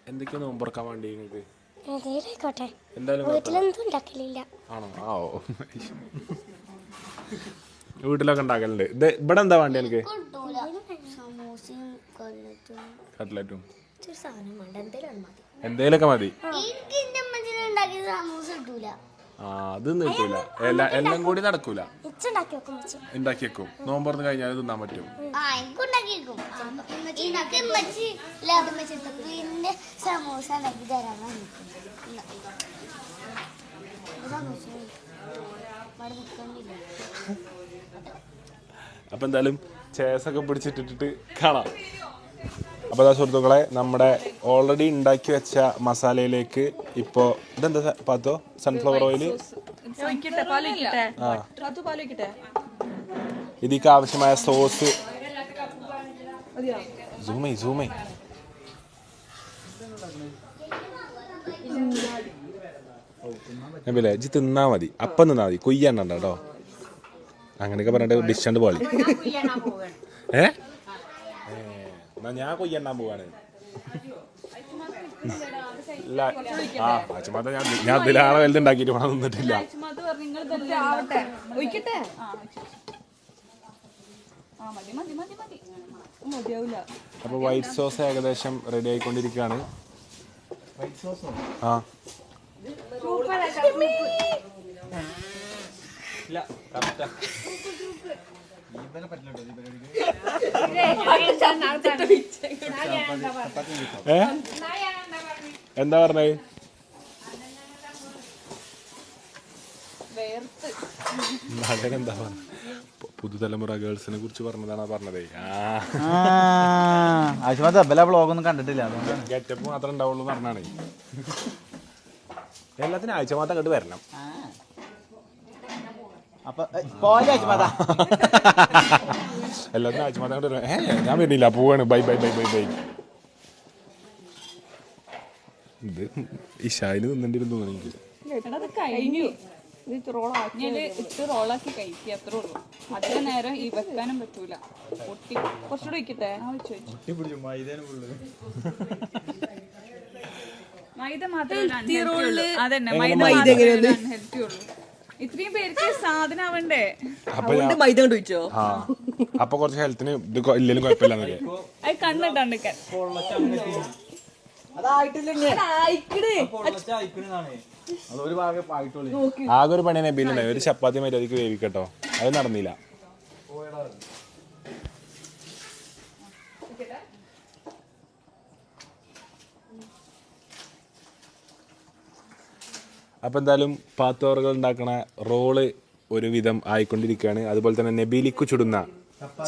എന്തൊക്കെയാ നോമ്പറക്കാൻ വേണ്ടി നിങ്ങൾക്ക്? എന്തായാലും ആണോ? വീട്ടിലൊക്കെ ഉണ്ടാക്കലുണ്ട്. ഇത് ഇവിടെ എന്താ വേണ്ടി എനിക്ക്? കട്ട്ലറ്റും എന്തേലൊക്കെ മതി. അതൊന്നും കിട്ടൂല. എല്ലാം കൂടി നടക്കൂല. ഉണ്ടാക്കി വെക്കും. നോമ്പറന്ന് കഴിഞ്ഞാൽ തിന്നാൻ പറ്റും. അപ്പൊ എന്തായാലും ചേസൊക്കെ പിടിച്ചിട്ടിട്ട് കാണാം. അപ്പോൾ അതാ സുഹൃത്തുക്കളെ, നമ്മുടെ ഓൾറെഡി ഉണ്ടാക്കി വെച്ച മസാലയിലേക്ക് ഇപ്പോൾ ഇതെന്താ പാത്തോ? Sunflower oil. ഇതിക്ക് ആവശ്യമായ സോസ്. സൂമൈ ഇജ്ജ് തിന്നാ മതി, അപ്പം തിന്നാ മതി, കൊയ്യണ്ട കേട്ടോ. അങ്ങനെയൊക്കെ പറഞ്ഞിട്ട് ഡിഷ് പോലെ. എന്നാ ഞാൻ കൊയ്യണ്ണാൻ പോവാണ്. ഞാൻ ഇതിലാളെ വലുതുണ്ടാക്കിയിട്ട് പണം നിന്നിട്ടില്ല. അപ്പൊ വൈറ്റ് സോസ് ഏകദേശം റെഡി ആയിക്കൊണ്ടിരിക്കുകയാണ്. ആ എന്താ പറഞ്ഞത്? എന്താ പറഞ്ഞ പുതുതലമുറ ഗേൾസിനെ കുറിച്ച് പറഞ്ഞതാണ് പറഞ്ഞതേ. ബ്ലോഗൊന്നും കണ്ടിട്ടില്ല, ഗെറ്റപ്പ് മാത്രമേ ഉണ്ടാവുള്ളൂ പറഞ്ഞാണ്. എല്ലാത്തിനും ആഴ്ച മാത്രം അങ്ങോട്ട് വരണം. എല്ലാത്തിനും ആഴ്ച മാത്രം അങ്ങോട്ട് വരണം. ഞാൻ വരുന്നില്ല, പോവാണ്. ബൈ. ഇത് ഇഷായിന് തിന്നണ്ടിരുന്നു എനിക്ക്. കഴിഞ്ഞു. ഇത് റോളാക്കി കഴിക്കുക, അത്രേ ഉള്ളൂ. അധിക നേരം ഈ വെക്കാനും പറ്റൂല. പൊട്ടി കുറച്ചുകൂടെ വയ്ക്കട്ടെ? മൈദ മാത്രമേ അതന്നെ മൈദ ഹെൽത്തി ഉള്ളൂ. ഇത്രയും പേർക്ക് സാധനം ആവണ്ടേ? മൈദ കൊണ്ട് വെച്ചോ? അപ്പൊ കുറച്ച് ഹെൽത്തിന് ഇത് ഇല്ലെങ്കിലും കുഴപ്പമില്ല. അത് കണ്ണിട്ടാണ്ടിക്കാൻ ആകെ ഒരു പണി നബീലുണ്ടായി. ഒരു ചപ്പാത്തി മര്യാദക്ക് വേവിക്കട്ടോ, അത് നടന്നില്ല. അപ്പം എന്തായാലും പാത്തോറുകൾ ഉണ്ടാക്കണ റോള് ഒരുവിധം ആയിക്കൊണ്ടിരിക്കുകയാണ്. അതുപോലെ തന്നെ നബീലിക്കു ചുടുന്ന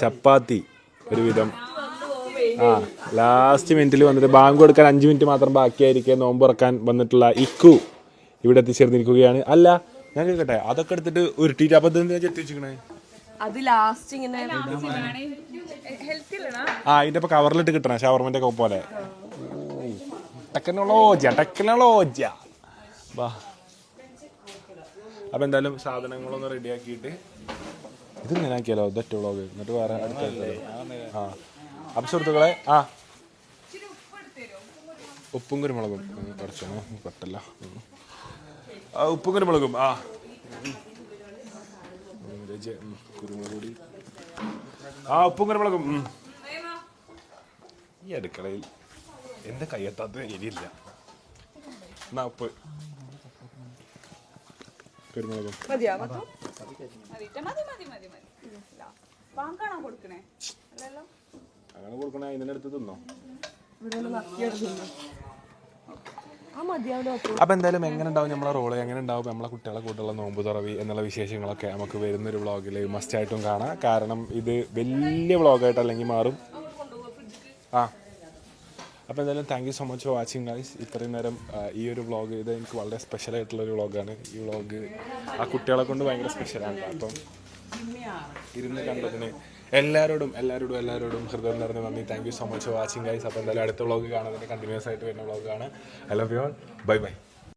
ചപ്പാത്തി ഒരുവിധം ലാസ്റ്റ് മിനിറ്റിൽ വന്നിട്ട് ബാങ്ക് കൊടുക്കാൻ 5 മിനിറ്റ് മാത്രം ബാക്കിയായിരിക്കെ നോമ്പ് തുറക്കാൻ വന്നിട്ടുള്ള ഇക്കു ഇവിടെ എത്തിച്ചേർന്നിരിക്കുകയാണ്. അല്ല ഞാൻ കേൾക്കട്ടെ, അതൊക്കെ എടുത്തിട്ട് ഉരുട്ടിയിട്ട് അപ്പൊ എന്തിനാ ചെത്തി വെച്ചിരിക്കണേ? അത് ലാസ്റ്റ് ഇങ്ങനെ ഇതിന്റെ ഇപ്പൊ കവറിലിട്ട് കിട്ടണ ഷവർമന്റെ ഒക്കെ പോലെ. ടെക്നോളോജിയ വാ. അപ്പൊ എന്തായാലും സാധനങ്ങളൊന്ന് റെഡിയാക്കിയിട്ട് ഇത് ഇങ്ങനെ ആക്കിയാലോ, ഇതൊറ്റ വ്ളോഗ്. എന്നിട്ട് വേറെ അടുത്ത അപ്പൊ സുഹൃത്തുക്കളെ ഉപ്പും കുരുമുളകും കുറച്ചോ പറ്റല്ല. ഉപ്പും കുരുമുളകും കുരുമുളക് പൊടി ഉപ്പും കുരുമുളകും. ഈ അടുക്കളയിൽ എന്റെ കയ്യെത്താത്ത എരിയില്ല. എന്നാ ഉപ്പ് കുരുമുളകും അങ്ങനെ കൊടുക്കണേ. ഇതിന്റെ അടുത്ത് തിന്നോ? അപ്പൊ എന്തായാലും എങ്ങനെ ഉണ്ടാവും നമ്മളെ റോള്, എങ്ങനെ ഉണ്ടാവും നമ്മളെ കുട്ടികളെ കൂട്ടുള്ള നോമ്പ് തുറവി എന്നുള്ള വിശേഷങ്ങളൊക്കെ നമുക്ക് വരുന്നൊരു വ്ളോഗിൽ മസ്റ്റായിട്ടും കാണാം. കാരണം ഇത് വലിയ വ്ളോഗായിട്ട് അല്ലെങ്കിൽ മാറും. അപ്പോൾ എന്തായാലും thank you so much for watching guys. ഇത്രയും നേരം ഈ ഒരു വ്ളോഗ് ഇത് എനിക്ക് വളരെ സ്പെഷ്യലായിട്ടുള്ളൊരു വ്ളോഗാണ്. ഈ വ്ളോഗ് ആ കുട്ടികളെ കൊണ്ട് ഭയങ്കര സ്പെഷ്യലാണ്. അപ്പം ഇരുന്ന് കണ്ടതിന് എല്ലാവരോടും ഹൃദയം നിറഞ്ഞ നന്ദി. Thank you so much for watching guys. അപ്പോൾ എന്തായാലും അടുത്ത വ്ളോഗ് കാണുന്നതിന് കണ്ടിന്യൂസ് ആയിട്ട് വരുന്ന വ്ളോഗാണ്. I love you all. Bye bye.